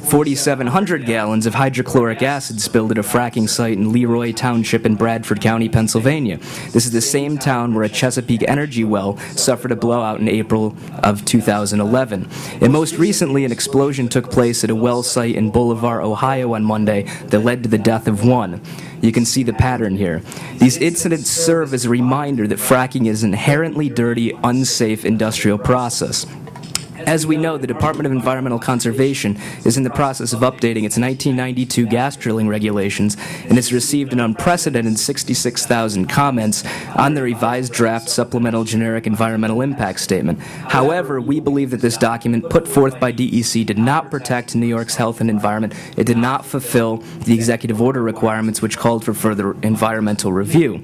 4,700 gallons of hydrochloric acid spilled at a fracking site in Leroy Township in Bradford County, Pennsylvania. This is the same town where a Chesapeake Energy well suffered a blowout in April of 2011. And most recently, an explosion took place at a well site in Bolivar, Ohio on Monday that led to the death of one. You can see the pattern here. These incidents serve as a reminder that fracking is an inherently dirty, unsafe industrial process. As we know, the Department of Environmental Conservation is in the process of updating its 1992 gas drilling regulations and has received an unprecedented 66,000 comments on the revised draft Supplemental Generic Environmental Impact Statement. However, we believe that this document put forth by DEC did not protect New York's health and environment. It did not fulfill the executive order requirements which called for further environmental review.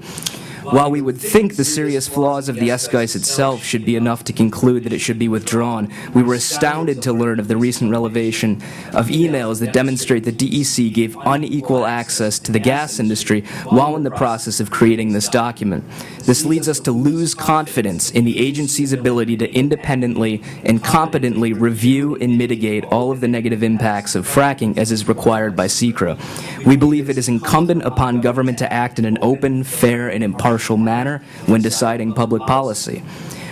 While we would think the serious flaws of the SGICE itself should be enough to conclude that it should be withdrawn, we were astounded to learn of the recent revelation of emails that demonstrate that DEC gave unequal access to the gas industry while in the process of creating this document. This leads us to lose confidence in the agency's ability to independently and competently review and mitigate all of the negative impacts of fracking as is required by SECRA. We believe it is incumbent upon government to act in an open, fair, and impartial manner when deciding public policy,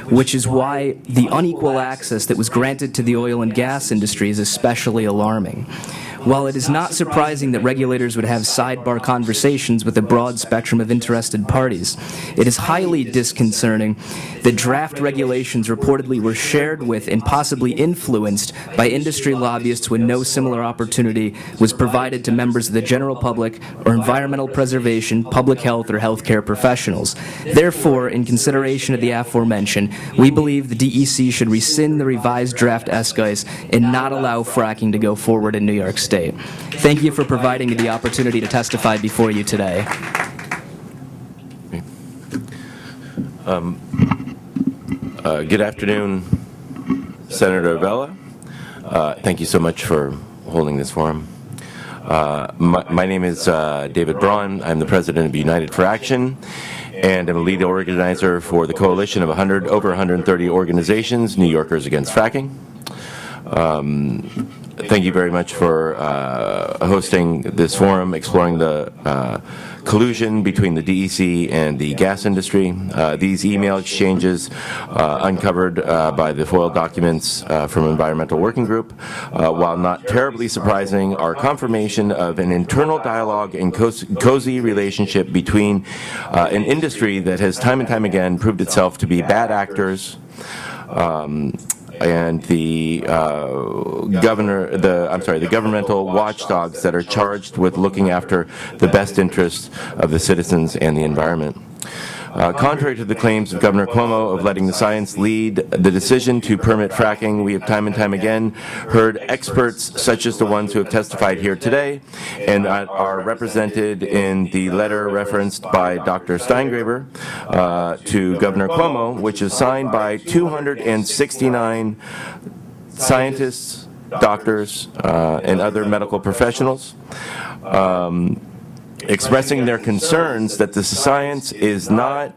which is why the unequal access that was granted to the oil and gas industry is especially alarming. While it is not surprising that regulators would have sidebar conversations with a broad spectrum of interested parties, it is highly disconcerting that draft regulations reportedly were shared with and possibly influenced by industry lobbyists when no similar opportunity was provided to members of the general public or environmental preservation, public health, or healthcare professionals. Therefore, in consideration of the aforementioned, we believe the DEC should rescind the revised draft SGICE and not allow fracking to go forward in New York State. Thank you for providing me the opportunity to testify before you today. Good afternoon, Senator Avella. Thank you so much for holding this forum. My name is David Braun. I'm the president of United for Action, and I'm a lead organizer for the coalition of over 130 organizations, New Yorkers Against Fracking. Thank you very much for hosting this forum, exploring the collusion between the DEC and the gas industry. These email exchanges uncovered by the FOIL documents from Environmental Working Group, while not terribly surprising, are confirmation of an internal dialogue and cozy relationship between an industry that has time and time again proved itself to be bad actors, and the governmental watchdogs that are charged with looking after the best interests of the citizens and the environment. Contrary to the claims of Governor Cuomo of letting the science lead the decision to permit fracking, we have time and time again heard experts such as the ones who have testified here today and are represented in the letter referenced by Dr. Steingraber to Governor Cuomo, which is signed by 269 scientists, doctors, and other medical professionals, expressing their concerns that the science is not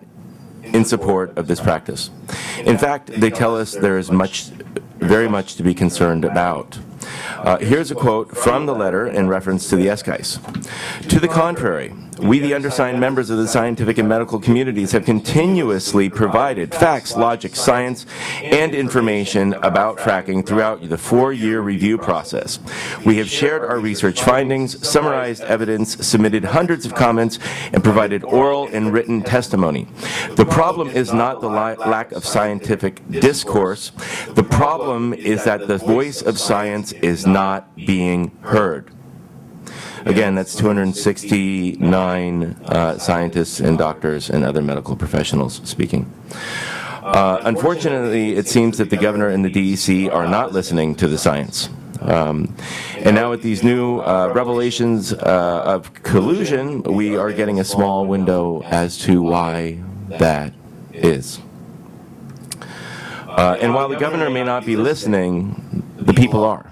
in support of this practice. In fact, they tell us there is very much to be concerned about. Here's a quote from the letter in reference to the SGICE. To the contrary, we, the undersigned members of the scientific and medical communities, have continuously provided facts, logic, science, and information about fracking throughout the 4-year review process. We have shared our research findings, summarized evidence, submitted hundreds of comments, and provided oral and written testimony. The problem is not the lack of scientific discourse. The problem is that the voice of science is not being heard. Again, that's 269 scientists and doctors and other medical professionals speaking. Unfortunately, it seems that the governor and the DEC are not listening to the science. And now with these new revelations of collusion, we are getting a small window as to why that is. And while the governor may not be listening, the people are.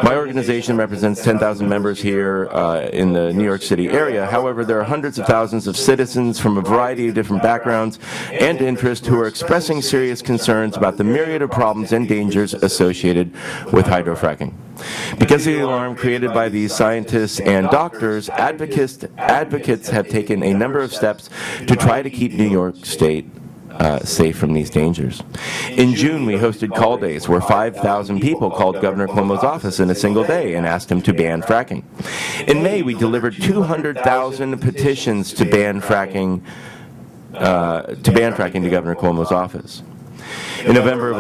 My organization represents 10,000 members here in the New York City area. However, there are hundreds of thousands of citizens from a variety of different backgrounds and interests who are expressing serious concerns about the myriad of problems and dangers associated with hydrofracking. Because of the alarm created by these scientists and doctors, advocates have taken a number of steps to try to keep New York State safe from these dangers. In June, we hosted call days where 5,000 people called Governor Cuomo's office in a single day and asked him to ban fracking. In May, we delivered 200,000 petitions to ban fracking to Governor Cuomo's office. In December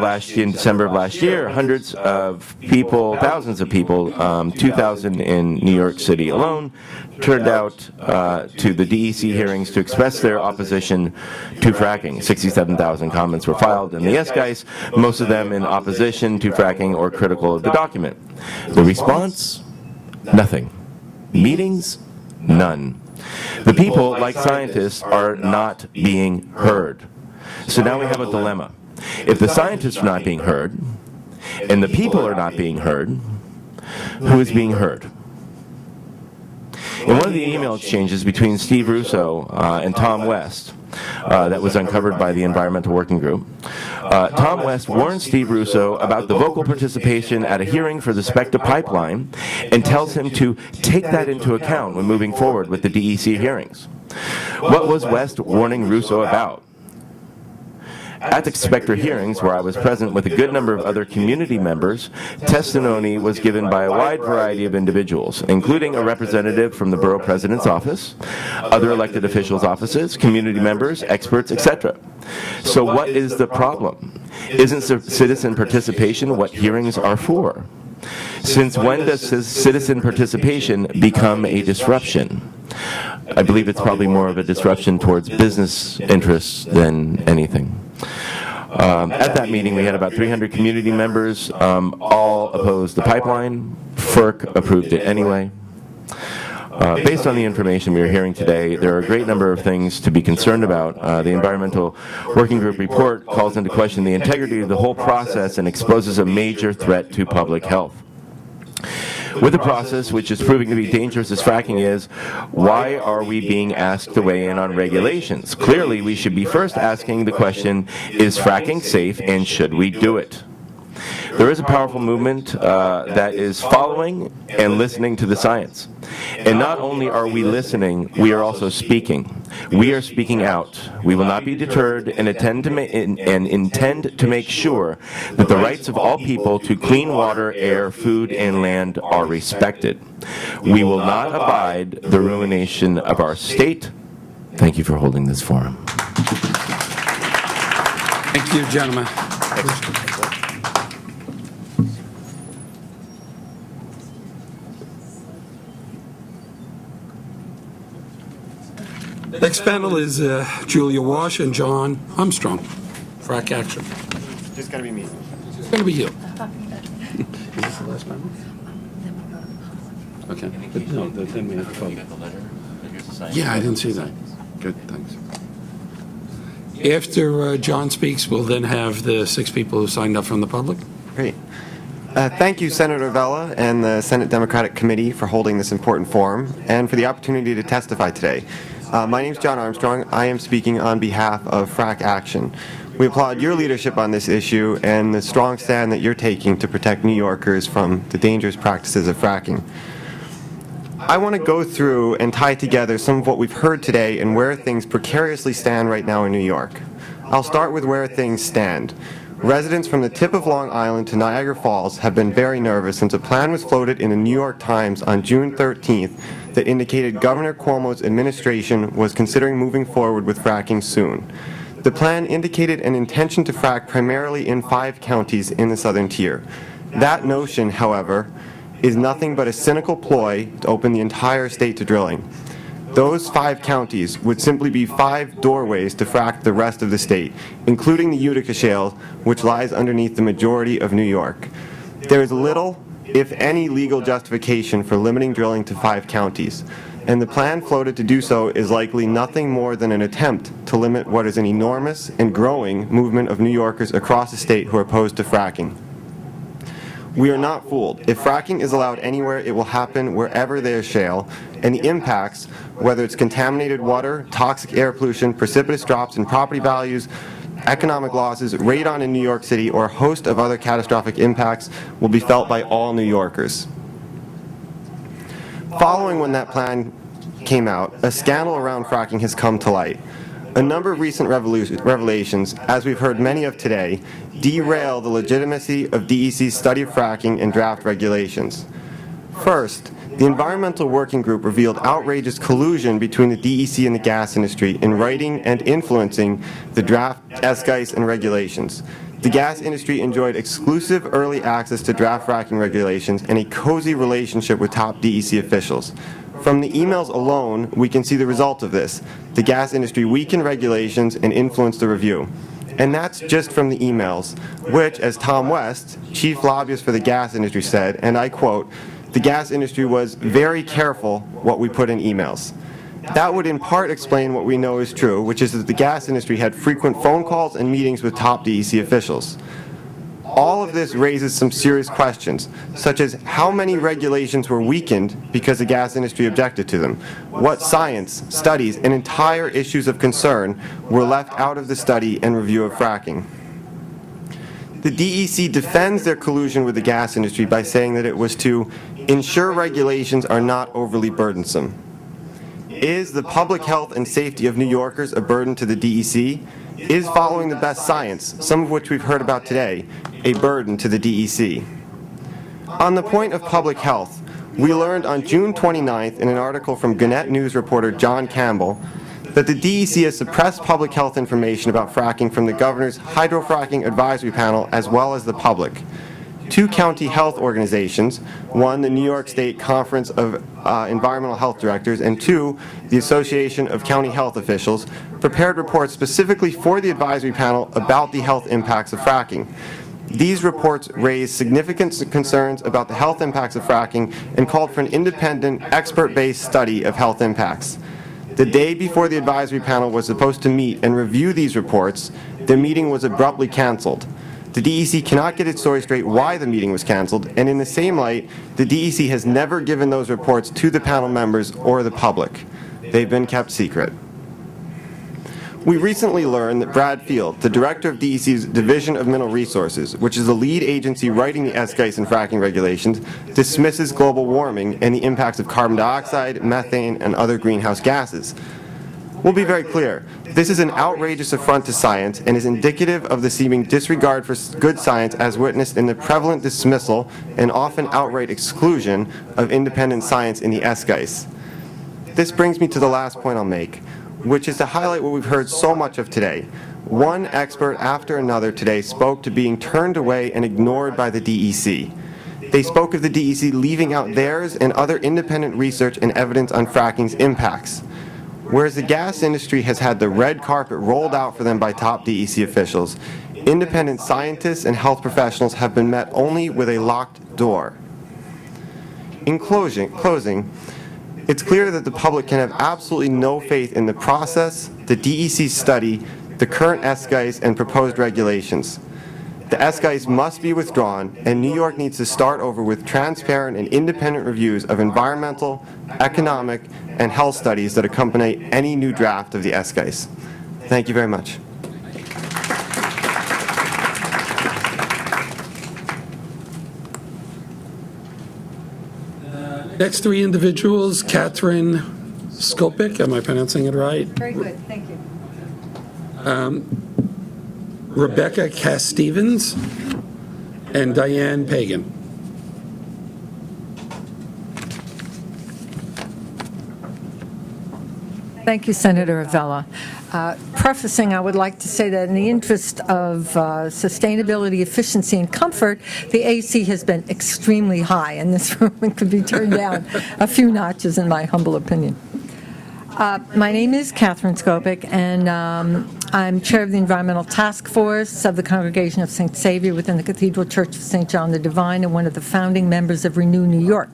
of last year, hundreds of people, thousands of people, 2,000 in New York City alone, turned out to the DEC hearings to express their opposition to fracking. 67,000 comments were filed in the yes guys, most of them in opposition to fracking or critical of the document. The response? Nothing. Meetings? None. The people, like scientists, are not being heard. So now we have a dilemma. If the scientists are not being heard, and the people are not being heard, who is being heard? In one of the email exchanges between Steve Russo and Tom West that was uncovered by the Environmental Working Group, Tom West warns Steve Russo about the vocal participation at a hearing for the SPECTA pipeline and tells him to take that into account when moving forward with the DEC hearings. What was West warning Russo about? At the SPECTA hearings, where I was present with a good number of other community members, testimony was given by a wide variety of individuals, including a representative from the borough president's office, other elected officials' offices, community members, experts, etc. So what is the problem? Isn't citizen participation what hearings are for? Since when does citizen participation become a disruption? I believe it's probably more of a disruption towards business interests than anything. At that meeting, we had about 300 community members, all opposed the pipeline. FERC approved it anyway. Based on the information we are hearing today, there are a great number of things to be concerned about. The Environmental Working Group report calls into question the integrity of the whole process and exposes a major threat to public health. With the process, which is proving to be dangerous as fracking is, why are we being asked to weigh in on regulations? Clearly, we should be first asking the question, is fracking safe and should we do it? There is a powerful movement that is following and listening to the science. And not only are we listening, we are also speaking. We are speaking out. We will not be deterred and intend to make sure that the rights of all people to clean water, air, food, and land are respected. We will not abide the ruination of our state. Thank you for holding this forum. Thank you, gentlemen. Next panel is Julia Walsh and John Armstrong. Frack action. Just gotta be me. It's going to be you. Is this the last panel? Okay. But no, then we have to vote. Yeah, I didn't see that. Good, thanks. After John speaks, we'll then have the 6 people who signed up from the public. Great. Thank you, Senator Vella and the Senate Democratic Committee for holding this important forum and for the opportunity to testify today. My name is John Armstrong. I am speaking on behalf of Frack Action. We applaud your leadership on this issue and the strong stand that you're taking to protect New Yorkers from the dangerous practices of fracking. I want to go through and tie together some of what we've heard today and where things precariously stand right now in New York. I'll start with where things stand. Residents from the tip of Long Island to Niagara Falls have been very nervous since a plan was floated in the New York Times on June 13th that indicated Governor Cuomo's administration was considering moving forward with fracking soon. The plan indicated an intention to frack primarily in 5 counties in the southern tier. That notion, however, is nothing but a cynical ploy to open the entire state to drilling. Those 5 counties would simply be 5 doorways to frack the rest of the state, including the Utica Shale, which lies underneath the majority of New York. There is little, if any, legal justification for limiting drilling to 5 counties, and the plan floated to do so is likely nothing more than an attempt to limit what is an enormous and growing movement of New Yorkers across the state who are opposed to fracking. We are not fooled. If fracking is allowed anywhere, it will happen wherever there is shale, and the impacts, whether it's contaminated water, toxic air pollution, precipitous drops in property values, economic losses, radon in New York City, or a host of other catastrophic impacts, will be felt by all New Yorkers. Following when that plan came out, a scandal around fracking has come to light. A number of recent revelations, as we've heard many of today, derail the legitimacy of DEC's study of fracking and draft regulations. First, the Environmental Working Group revealed outrageous collusion between the DEC and the gas industry in writing and influencing the draft SGICE and regulations. The gas industry enjoyed exclusive early access to draft fracking regulations and a cozy relationship with top DEC officials. From the emails alone, we can see the result of this. The gas industry weakened regulations and influenced the review. And that's just from the emails, which, as Tom West, chief lobbyist for the gas industry, said, and I quote, "The gas industry was very careful what we put in emails." That would in part explain what we know is true, which is that the gas industry had frequent phone calls and meetings with top DEC officials. All of this raises some serious questions, such as how many regulations were weakened because the gas industry objected to them? What science, studies, and entire issues of concern were left out of the study and review of fracking? The DEC defends their collusion with the gas industry by saying that it was to ensure regulations are not overly burdensome. Is the public health and safety of New Yorkers a burden to the DEC? Is following the best science, some of which we've heard about today, a burden to the DEC? On the point of public health, we learned on June 29th in an article from Gannett News reporter John Campbell that the DEC has suppressed public health information about fracking from the governor's Hydrofracking Advisory Panel as well as the public. 2 county health organizations, one, the New York State Conference of Environmental Health Directors, and 2, the Association of County Health Officials, prepared reports specifically for the advisory panel about the health impacts of fracking. These reports raised significant concerns about the health impacts of fracking and called for an independent, expert-based study of health impacts. The day before the advisory panel was supposed to meet and review these reports, the meeting was abruptly canceled. The DEC cannot get its story straight why the meeting was canceled, and in the same light, the DEC has never given those reports to the panel members or the public. They've been kept secret. We recently learned that Brad Field, the director of DEC's Division of Mineral Resources, which is the lead agency writing the SGICE and fracking regulations, dismisses global warming and the impacts of carbon dioxide, methane, and other greenhouse gases. We'll be very clear. This is an outrageous affront to science and is indicative of the seeming disregard for good science as witnessed in the prevalent dismissal and often outright exclusion of independent science in the SGICE. This brings me to the last point I'll make, which is to highlight what we've heard so much of today. One expert after another today spoke to being turned away and ignored by the DEC. They spoke of the DEC leaving out theirs and other independent research and evidence on fracking's impacts. Whereas the gas industry has had the red carpet rolled out for them by top DEC officials, independent scientists and health professionals have been met only with a locked door. In closing, it's clear that the public can have absolutely no faith in the process, the DEC study, the current SGICE, and proposed regulations. The SGICE must be withdrawn, and New York needs to start over with transparent and independent reviews of environmental, economic, and health studies that accompany any new draft of the SGICE. Thank you very much. Next 3 individuals, Catherine Skopik, am I pronouncing it right? Very good, thank you. Rebecca Cass-Stevens, and Diane Pagan. Thank you, Senator Avella. Prefacing, I would like to say that in the interest of sustainability, efficiency, and comfort, the AC has been extremely high in this room and could be turned down a few notches, in my humble opinion. My name is Catherine Skopik, and I'm chair of the Environmental Task Force of the Congregation of St. Saviour within the Cathedral Church of St. John the Divine and one of the founding members of Renew New York.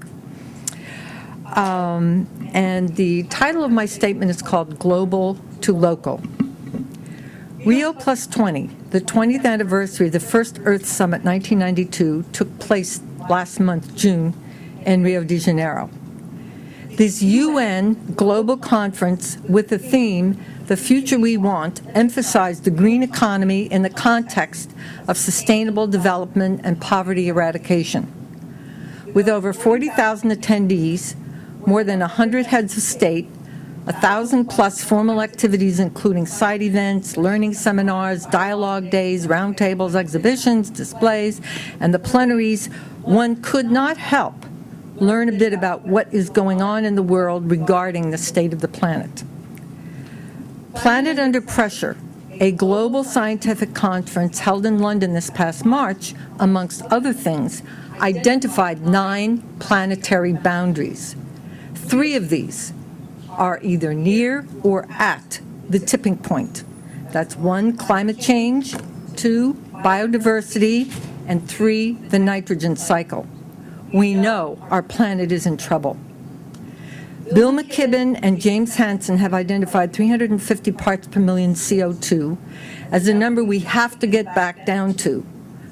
And the title of my statement is called Global to Local. Rio Plus 20, the 20th anniversary of the first Earth Summit 1992, took place last month, June, in Rio de Janeiro. This UN global conference with the theme, The Future We Want, emphasized the green economy in the context of sustainable development and poverty eradication. With over 40,000 attendees, more than 100 heads of state, 1,000+ formal activities including side events, learning seminars, dialogue days, roundtables, exhibitions, displays, and the plenaries, one could not help learn a bit about what is going on in the world regarding the state of the planet. Planet Under Pressure, a global scientific conference held in London this past March, amongst other things, identified 9 planetary boundaries. 3 of these are either near or at the tipping point. That's 1, climate change, 2, biodiversity, and 3, the nitrogen cycle. We know our planet is in trouble. Bill McKibben and James Hansen have identified 350 parts per million CO2 as a number we have to get back down to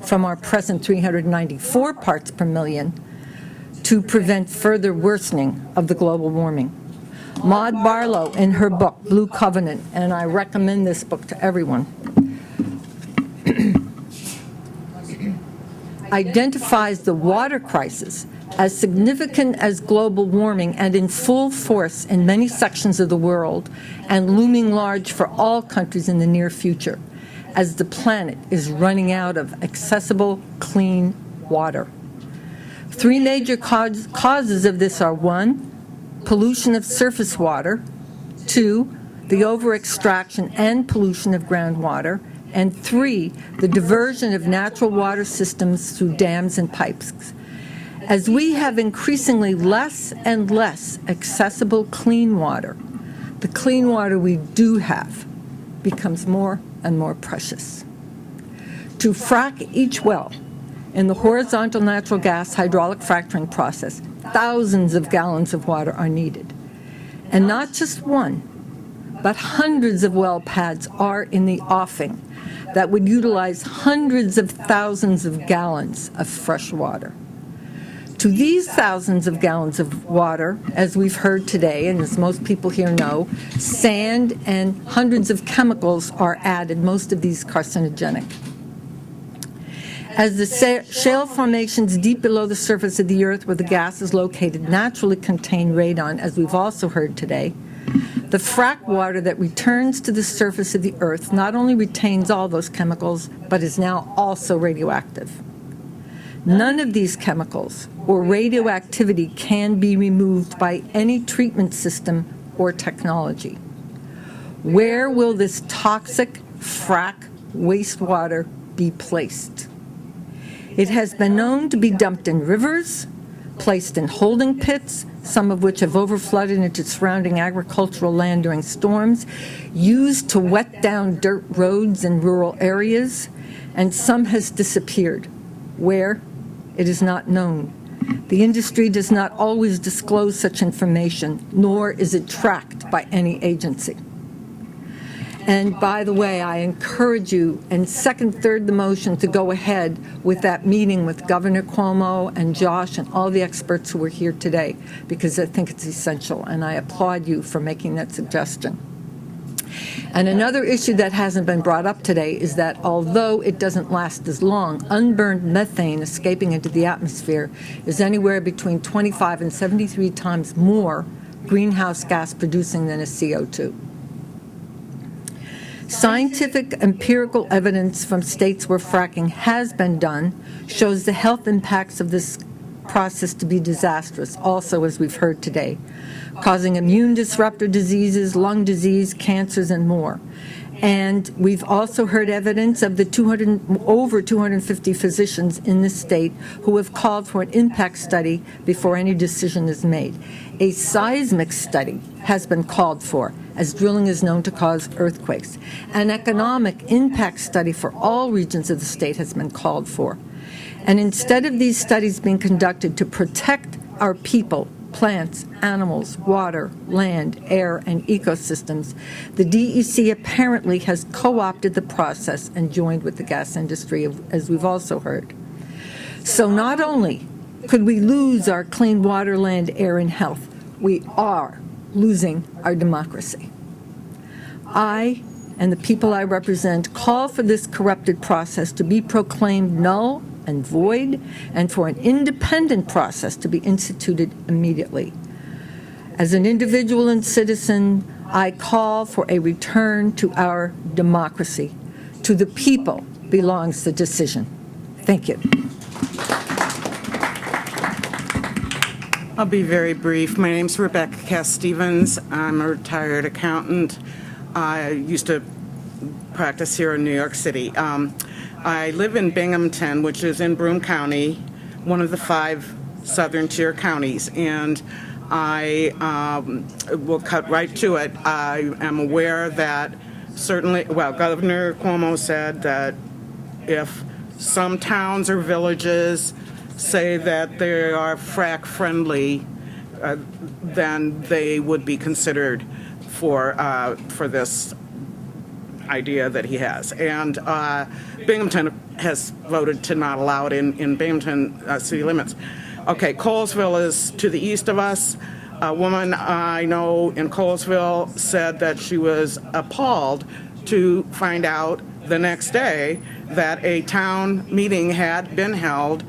from our present 394 parts per million to prevent further worsening of the global warming. Maud Barlow, in her book, Blue Covenant, and I recommend this book to everyone, identifies the water crisis as significant as global warming and in full force in many sections of the world and looming large for all countries in the near future as the planet is running out of accessible, clean water. 3 major causes of this are 1, pollution of surface water, 2, the over-extraction and pollution of groundwater, and 3, the diversion of natural water systems through dams and pipes. As we have increasingly less and less accessible clean water, the clean water we do have becomes more and more precious. To frack each well in the horizontal natural gas hydraulic fracturing process, thousands of gallons of water are needed. And not just 1, but hundreds of well pads are in the offing that would utilize hundreds of thousands of gallons of fresh water. To these thousands of gallons of water, as we've heard today, and as most people here know, sand and hundreds of chemicals are added, most of these carcinogenic. As the shale formations deep below the surface of the earth where the gas is located naturally contain radon, as we've also heard today, the frack water that returns to the surface of the earth not only retains all those chemicals, but is now also radioactive. None of these chemicals or radioactivity can be removed by any treatment system or technology. Where will this toxic frack wastewater be placed? It has been known to be dumped in rivers, placed in holding pits, some of which have overflooded into surrounding agricultural land during storms, used to wet down dirt roads in rural areas, and some has disappeared. Where? It is not known. The industry does not always disclose such information, nor is it tracked by any agency. And by the way, I encourage you, and third the motion, to go ahead with that meeting with Governor Cuomo and Josh and all the experts who were here today, because I think it's essential, and I applaud you for making that suggestion. And another issue that hasn't been brought up today is that although it doesn't last as long, unburned methane escaping into the atmosphere is anywhere between 25 and 73 times more greenhouse gas producing than a CO2. Scientific empirical evidence from states where fracking has been done shows the health impacts of this process to be disastrous, also as we've heard today, causing immune disruptor diseases, lung disease, cancers, and more. And we've also heard evidence of the over 250 physicians in the state who have called for an impact study before any decision is made. A seismic study has been called for, as drilling is known to cause earthquakes. An economic impact study for all regions of the state has been called for. And instead of these studies being conducted to protect our people, plants, animals, water, land, air, and ecosystems, the DEC apparently has co-opted the process and joined with the gas industry, as we've also heard. So not only could we lose our clean water, land, air, and health, we are losing our democracy. I and the people I represent call for this corrupted process to be proclaimed null and void, and for an independent process to be instituted immediately. As an individual and citizen, I call for a return to our democracy. To the people belongs the decision. Thank you. I'll be very brief. My name's Rebecca Cass-Stevens. I'm a retired accountant. I used to practice here in New York City. I live in Binghamton, which is in Broome County, one of the 5 southern tier counties, and I will cut right to it. I am aware that certainly, well, Governor Cuomo said that if some towns or villages say that they are frack friendly, then they would be considered for this idea that he has. And Binghamton has voted to not allow it in Binghamton city limits. Okay, Colesville is to the east of us. A woman I know in Colesville said that she was appalled to find out the next day that a town meeting had been held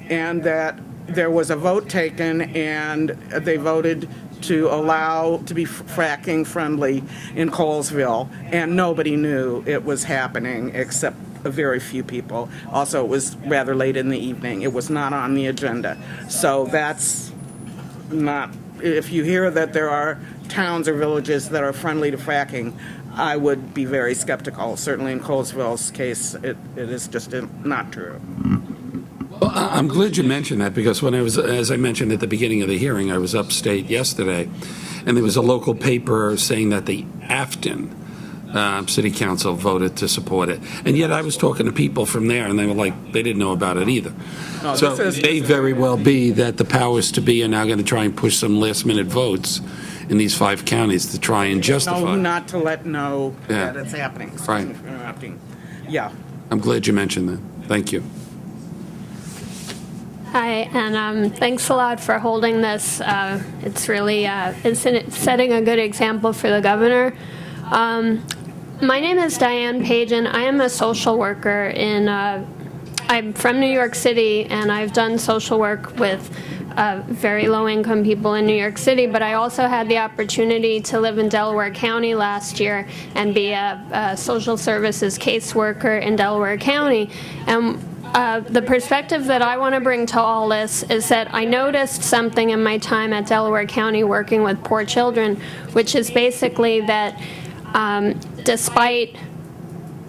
and that there was a vote taken and they voted to allow to be fracking friendly in Colesville, and nobody knew it was happening except a very few people. Also, it was rather late in the evening. It was not on the agenda. So that's not, if you hear that there are towns or villages that are friendly to fracking, I would be very skeptical. Certainly in Colesville's case, it is just not true. Well, I'm glad you mentioned that, because when I was, as I mentioned at the beginning of the hearing, I was upstate yesterday, and there was a local paper saying that the Afton City Council voted to support it. And yet I was talking to people from there, and they were like, they didn't know about it either. No, so it may very well be that the powers to be are now going to try and push some last-minute votes in these 5 counties to try and justify. No, not to let know Yeah. that it's happening. Right. Interrupting. Yeah. I'm glad you mentioned that. Thank you. Hi, and thanks a lot for holding this. It's really it's setting a good example for the governor. My name is Diane Page, and I am a social worker in. I'm from New York City, and I've done social work with very low-income people in New York City. But I also had the opportunity to live in Delaware County last year and be a social services caseworker in Delaware County, and. The perspective that I want to bring to all this is that I noticed something in my time at Delaware County working with poor children, which is basically that despite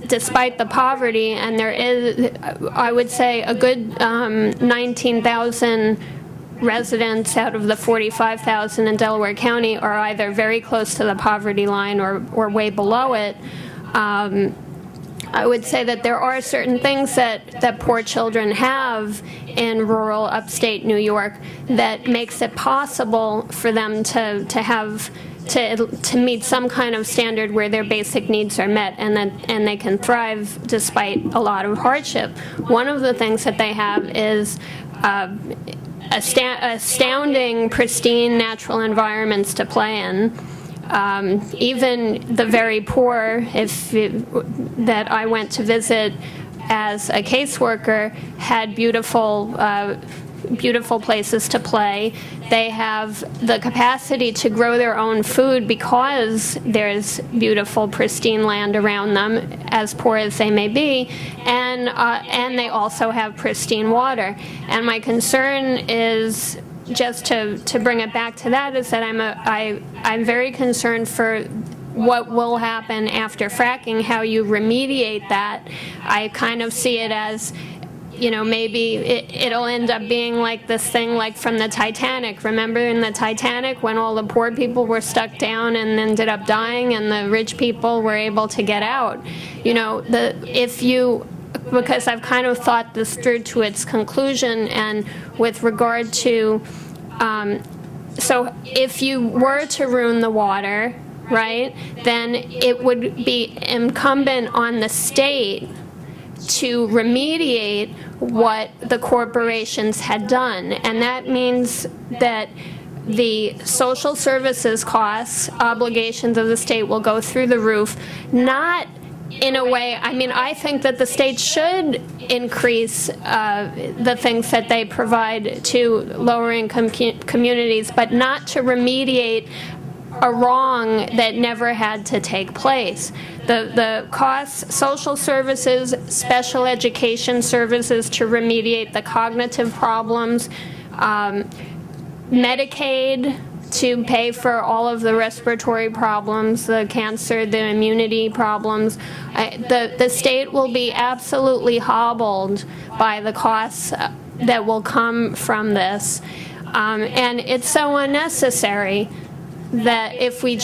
the poverty, and there is, I would say, a good 19,000 residents out of the 45,000 in Delaware County are either very close to the poverty line or way below it. I would say that there are certain things that poor children have in rural upstate New York that makes it possible for them to meet some kind of standard where their basic needs are met, and they can thrive despite a lot of hardship. One of the things that they have is astounding, pristine natural environments to play in. Even the very poor, that I went to visit as a caseworker, had beautiful places to play. They have the capacity to grow their own food because there's beautiful, pristine land around them, as poor as they may be, and they also have pristine water. And my concern is, just to bring it back to that, is that I'm very concerned for what will happen after fracking, how you remediate that, I kind of see it as, maybe it'll end up being like this thing like from the Titanic. Remember in the Titanic when all the poor people were stuck down and ended up dying and the rich people were able to get out? Because I've kind of thought this through to its conclusion, and with regard to, so if you were to ruin the water, right, then it would be incumbent on the state to remediate what the corporations had done. And that means that the social services costs, obligations of the state will go through the roof, not in a way, I think that the state should increase the things that they provide to lower income communities, but not to remediate a wrong that never had to take place. The costs, social services, special education services to remediate the cognitive problems, Medicaid to pay for all of the respiratory problems, the cancer, the immunity problems. The state will be absolutely hobbled by the costs that will come from this. And it's so unnecessary that if we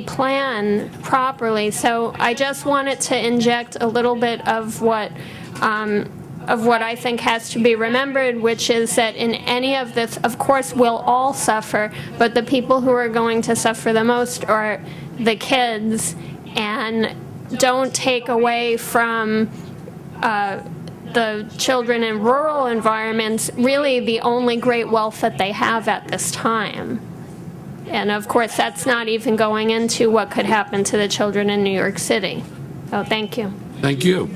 plan properly. So I just wanted to inject a little bit of what I think has to be remembered, which is that in any of this, of course, we'll all suffer, but the people who are going to suffer the most are the kids, and don't take away from the children in rural environments really the only great wealth that they have at this time. And of course, that's not even going into what could happen to the children in New York City. So thank you. Thank you.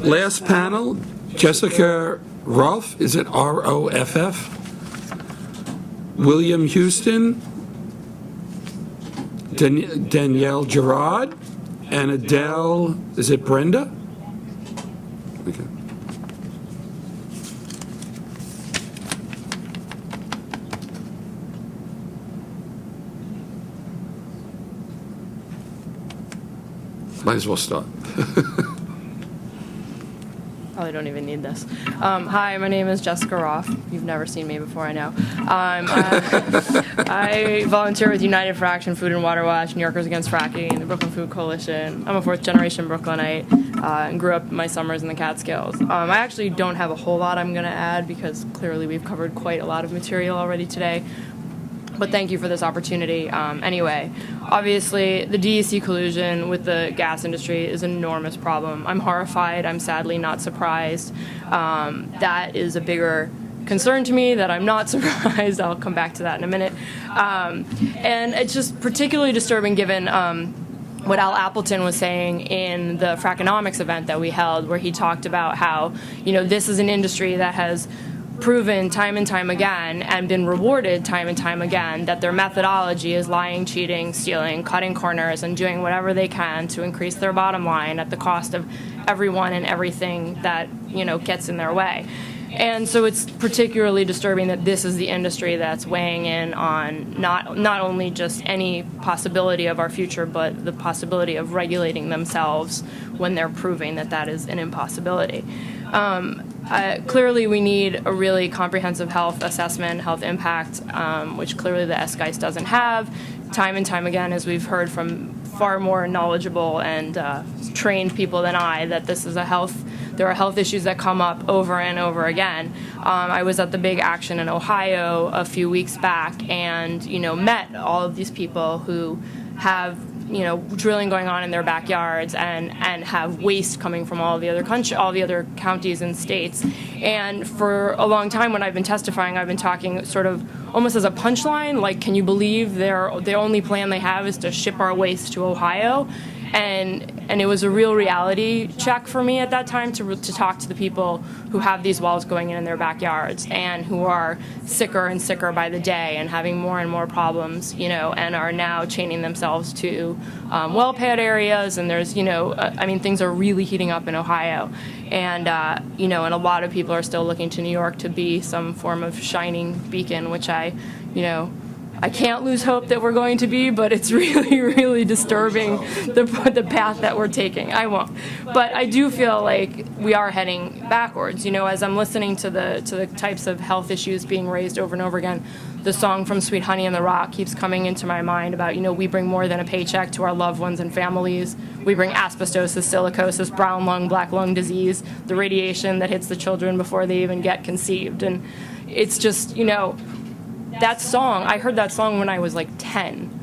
Last panel, Jessica Roff, is it R-O-F-F? William Houston, Danielle Gerard, and Adele, is it Brenda? Okay. Might as well start. Probably don't even need this. Hi, my name is Jessica Roth. You've never seen me before, I know. I volunteer with United for Action, Food and Water Watch, New Yorkers Against Fracking, the Brooklyn Food Coalition. I'm a fourth-generation Brooklynite and grew up my summers in the Catskills. I actually don't have a whole lot I'm going to add because clearly we've covered quite a lot of material already today. But thank you for this opportunity. Anyway, obviously, the DEC collusion with the gas industry is an enormous problem. I'm horrified. I'm sadly not surprised. That is a bigger concern to me that I'm not surprised. I'll come back to that in a minute. And it's just particularly disturbing given what Al Appleton was saying in the Frackonomics event that we held, where he talked about how, this is an industry that has proven time and time again and been rewarded time and time again that their methodology is lying, cheating, stealing, cutting corners, and doing whatever they can to increase their bottom line at the cost of everyone and everything that, gets in their way. And so it's particularly disturbing that this is the industry that's weighing in on not only just any possibility of our future, but the possibility of regulating themselves when they're proving that that is an impossibility. Clearly, we need a really comprehensive health assessment, health impact, which clearly the SGICE doesn't have. Time and time again, as we've heard from far more knowledgeable and trained people than I, that there are health issues that come up over and over again. I was at the big action in Ohio a few weeks back and, met all of these people who have drilling going on in their backyards and have waste coming from all the other counties and states. And for a long time when I've been testifying, I've been talking sort of almost as a punchline, like, can you believe the only plan they have is to ship our waste to Ohio? And it was a real reality check for me at that time to talk to the people who have these wells going in their backyards and who are sicker and sicker by the day and having more and more problems, and are now chaining themselves to well pad areas. And there's, things are really heating up in Ohio. And, and a lot of people are still looking to New York to be some form of shining beacon, which I I can't lose hope that we're going to be, but it's really, really disturbing the path that we're taking. I won't. But I do feel like we are heading backwards. You know, as I'm listening to the types of health issues being raised over and over again, the song from Sweet Honey in the Rock keeps coming into my mind about, you know, we bring more than a paycheck to our loved ones and families. We bring asbestosis, silicosis, brown lung, black lung disease, the radiation that hits the children before they even get conceived. And it's just, you know, that song, I heard that song when I was like 10.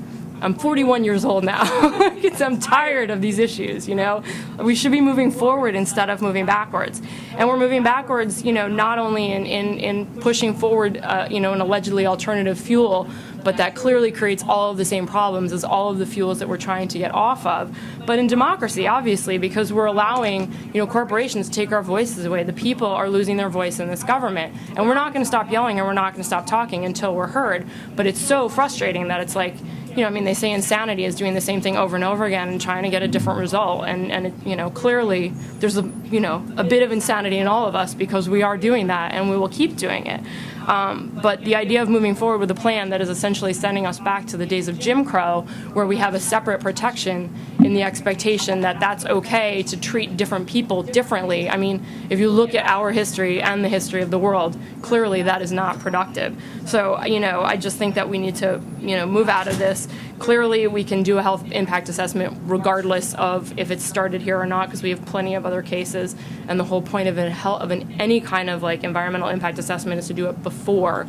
I'm 41 years old now. I'm tired of these issues, you know? We should be moving forward instead of moving backwards. And we're moving backwards, you know, not only in pushing forward, you know, an allegedly alternative fuel, but that clearly creates all of the same problems as all of the fuels that we're trying to get off of. But in democracy, obviously, because we're allowing, you know, corporations to take our voices away. The people are losing their voice in this government. And we're not going to stop yelling and we're not going to stop talking until we're heard. But it's so frustrating that it's like, you know, I mean, they say insanity is doing the same thing over and over again and trying to get a different result. And it, you know, clearly there's a, you know, a bit of insanity in all of us because we are doing that and we will keep doing it. But the idea of moving forward with a plan that is essentially sending us back to the days of Jim Crow, where we have a separate protection in the expectation that that's okay to treat different people differently. I mean, if you look at our history and the history of the world, clearly that is not productive. So, you know, I just think that we need to, you know, move out of this. Clearly, we can do a health impact assessment regardless of if it's started here or not, because we have plenty of other cases. And the whole point of any kind of like environmental impact assessment is to do it before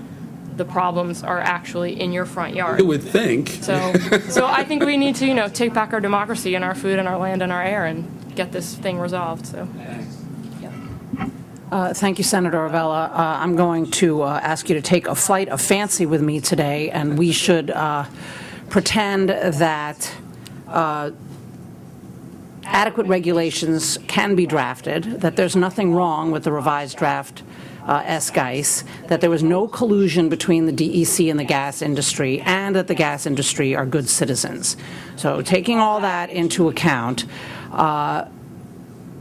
the problems are actually in your front yard. You would think. So I think we need to, you know, take back our democracy and our food and our land and our air and get this thing resolved. So. Thank you, Senator Avella. I'm going to ask you to take a flight of fancy with me today, and we should pretend that adequate regulations can be drafted, that there's nothing wrong with the revised draft SGICE, that there was no collusion between the DEC and the gas industry, and that the gas industry are good citizens. So taking all that into account,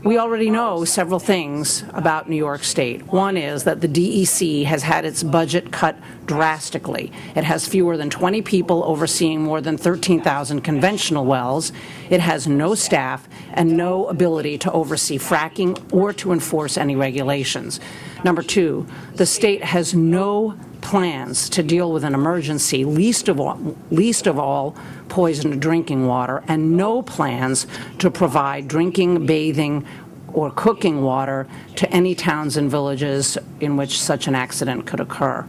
we already know several things about New York State. One is that the DEC has had its budget cut drastically. It has fewer than 20 people overseeing more than 13,000 conventional wells. It has no staff and no ability to oversee fracking or to enforce any regulations. Number two, the state has no plans to deal with an emergency, least of all poisoned drinking water, and no plans to provide drinking, bathing, or cooking water to any towns and villages in which such an accident could occur.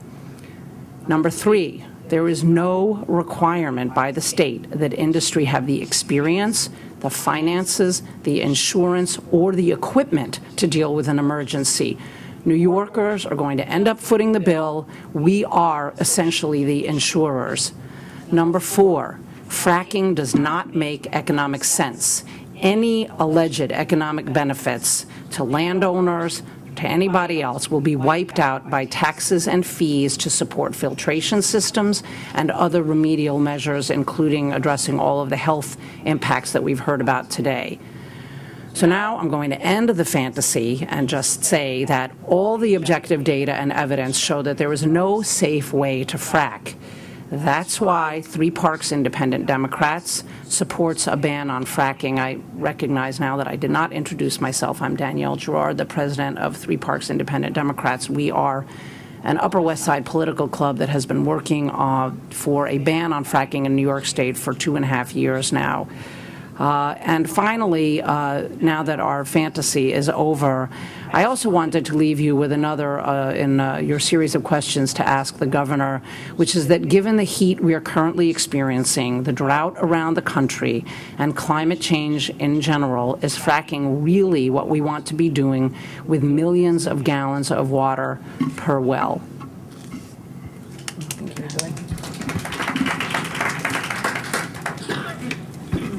Number three, there is no requirement by the state that industry have the experience, the finances, the insurance, or the equipment to deal with an emergency. New Yorkers are going to end up footing the bill. We are essentially the insurers. Number four, fracking does not make economic sense. Any alleged economic benefits to landowners, to anybody else, will be wiped out by taxes and fees to support filtration systems and other remedial measures, including addressing all of the health impacts that we've heard about today. So now I'm going to end the fantasy and just say that all the objective data and evidence show that there is no safe way to frack. That's why Three Parks Independent Democrats supports a ban on fracking. I recognize now that I did not introduce myself. I'm Danielle Gerard, the president of Three Parks Independent Democrats. We are an Upper West Side political club that has been working for a ban on fracking in New York State for 2.5 years now. And finally, now that our fantasy is over, I also wanted to leave you with another in your series of questions to ask the governor, which is that given the heat we are currently experiencing, the drought around the country, and climate change in general, is fracking really what we want to be doing with millions of gallons of water per well?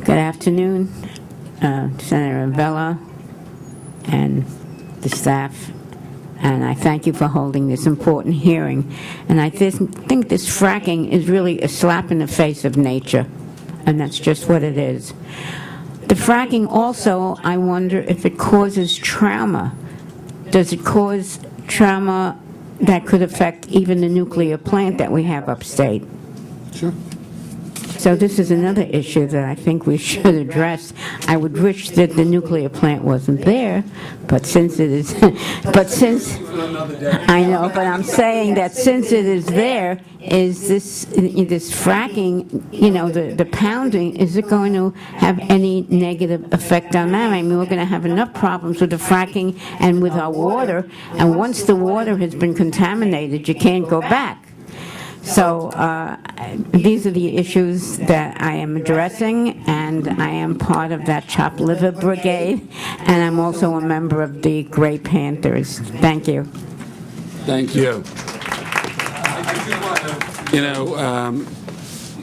Good afternoon, Senator Avella and the staff, and I thank you for holding this important hearing. And I think this fracking is really a slap in the face of nature, and that's just what it is. The fracking also, I wonder if it causes trauma. Does it cause trauma that could affect even the nuclear plant that we have upstate? Sure. So this is another issue that I think we should address. I would wish that the nuclear plant wasn't there, but since it is, I know, but I'm saying that since it is there, is this fracking, the pounding, is it going to have any negative effect on that? I mean, we're going to have enough problems with the fracking and with our water, and once the water has been contaminated, you can't go back. So these are the issues that I am addressing, and I am part of that chopped liver brigade, and I'm also a member of the Gray Panthers. Thank you. Thank you.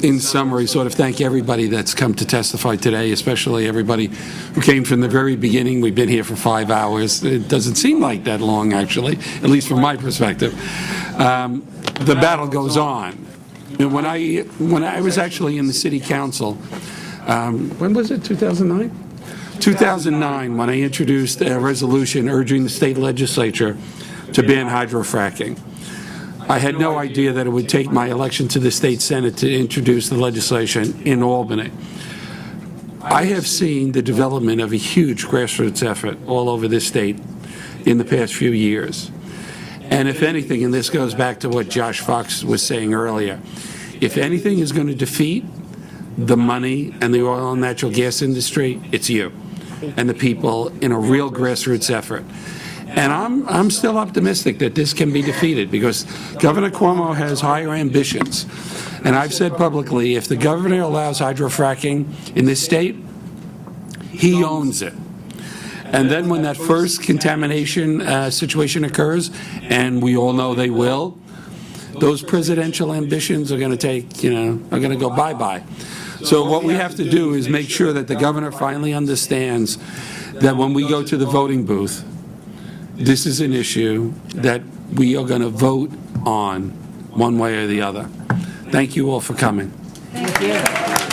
In summary, sort of thank everybody that's come to testify today, especially everybody who came from the very beginning. We've been here for 5 hours. It doesn't seem like that long, actually, at least from my perspective. The battle goes on. And when I was actually in the city council, when was it, 2009? 2009, when I introduced a resolution urging the state legislature to ban hydrofracking. I had no idea that it would take my election to the state senate to introduce the legislation in Albany. I have seen the development of a huge grassroots effort all over this state in the past few years. And if anything, and this goes back to what Josh Fox was saying earlier, if anything is going to defeat the money and the oil and natural gas industry, it's you and the people in a real grassroots effort. And I'm still optimistic that this can be defeated because Governor Cuomo has higher ambitions. And I've said publicly, if the governor allows hydrofracking in this state, he owns it. And then when that first contamination situation occurs, and we all know they will, those presidential ambitions are going to are going to go bye-bye. So what we have to do is make sure that the governor finally understands that when we go to the voting booth, this is an issue that we are going to vote on one way or the other. Thank you all for coming. Thank you.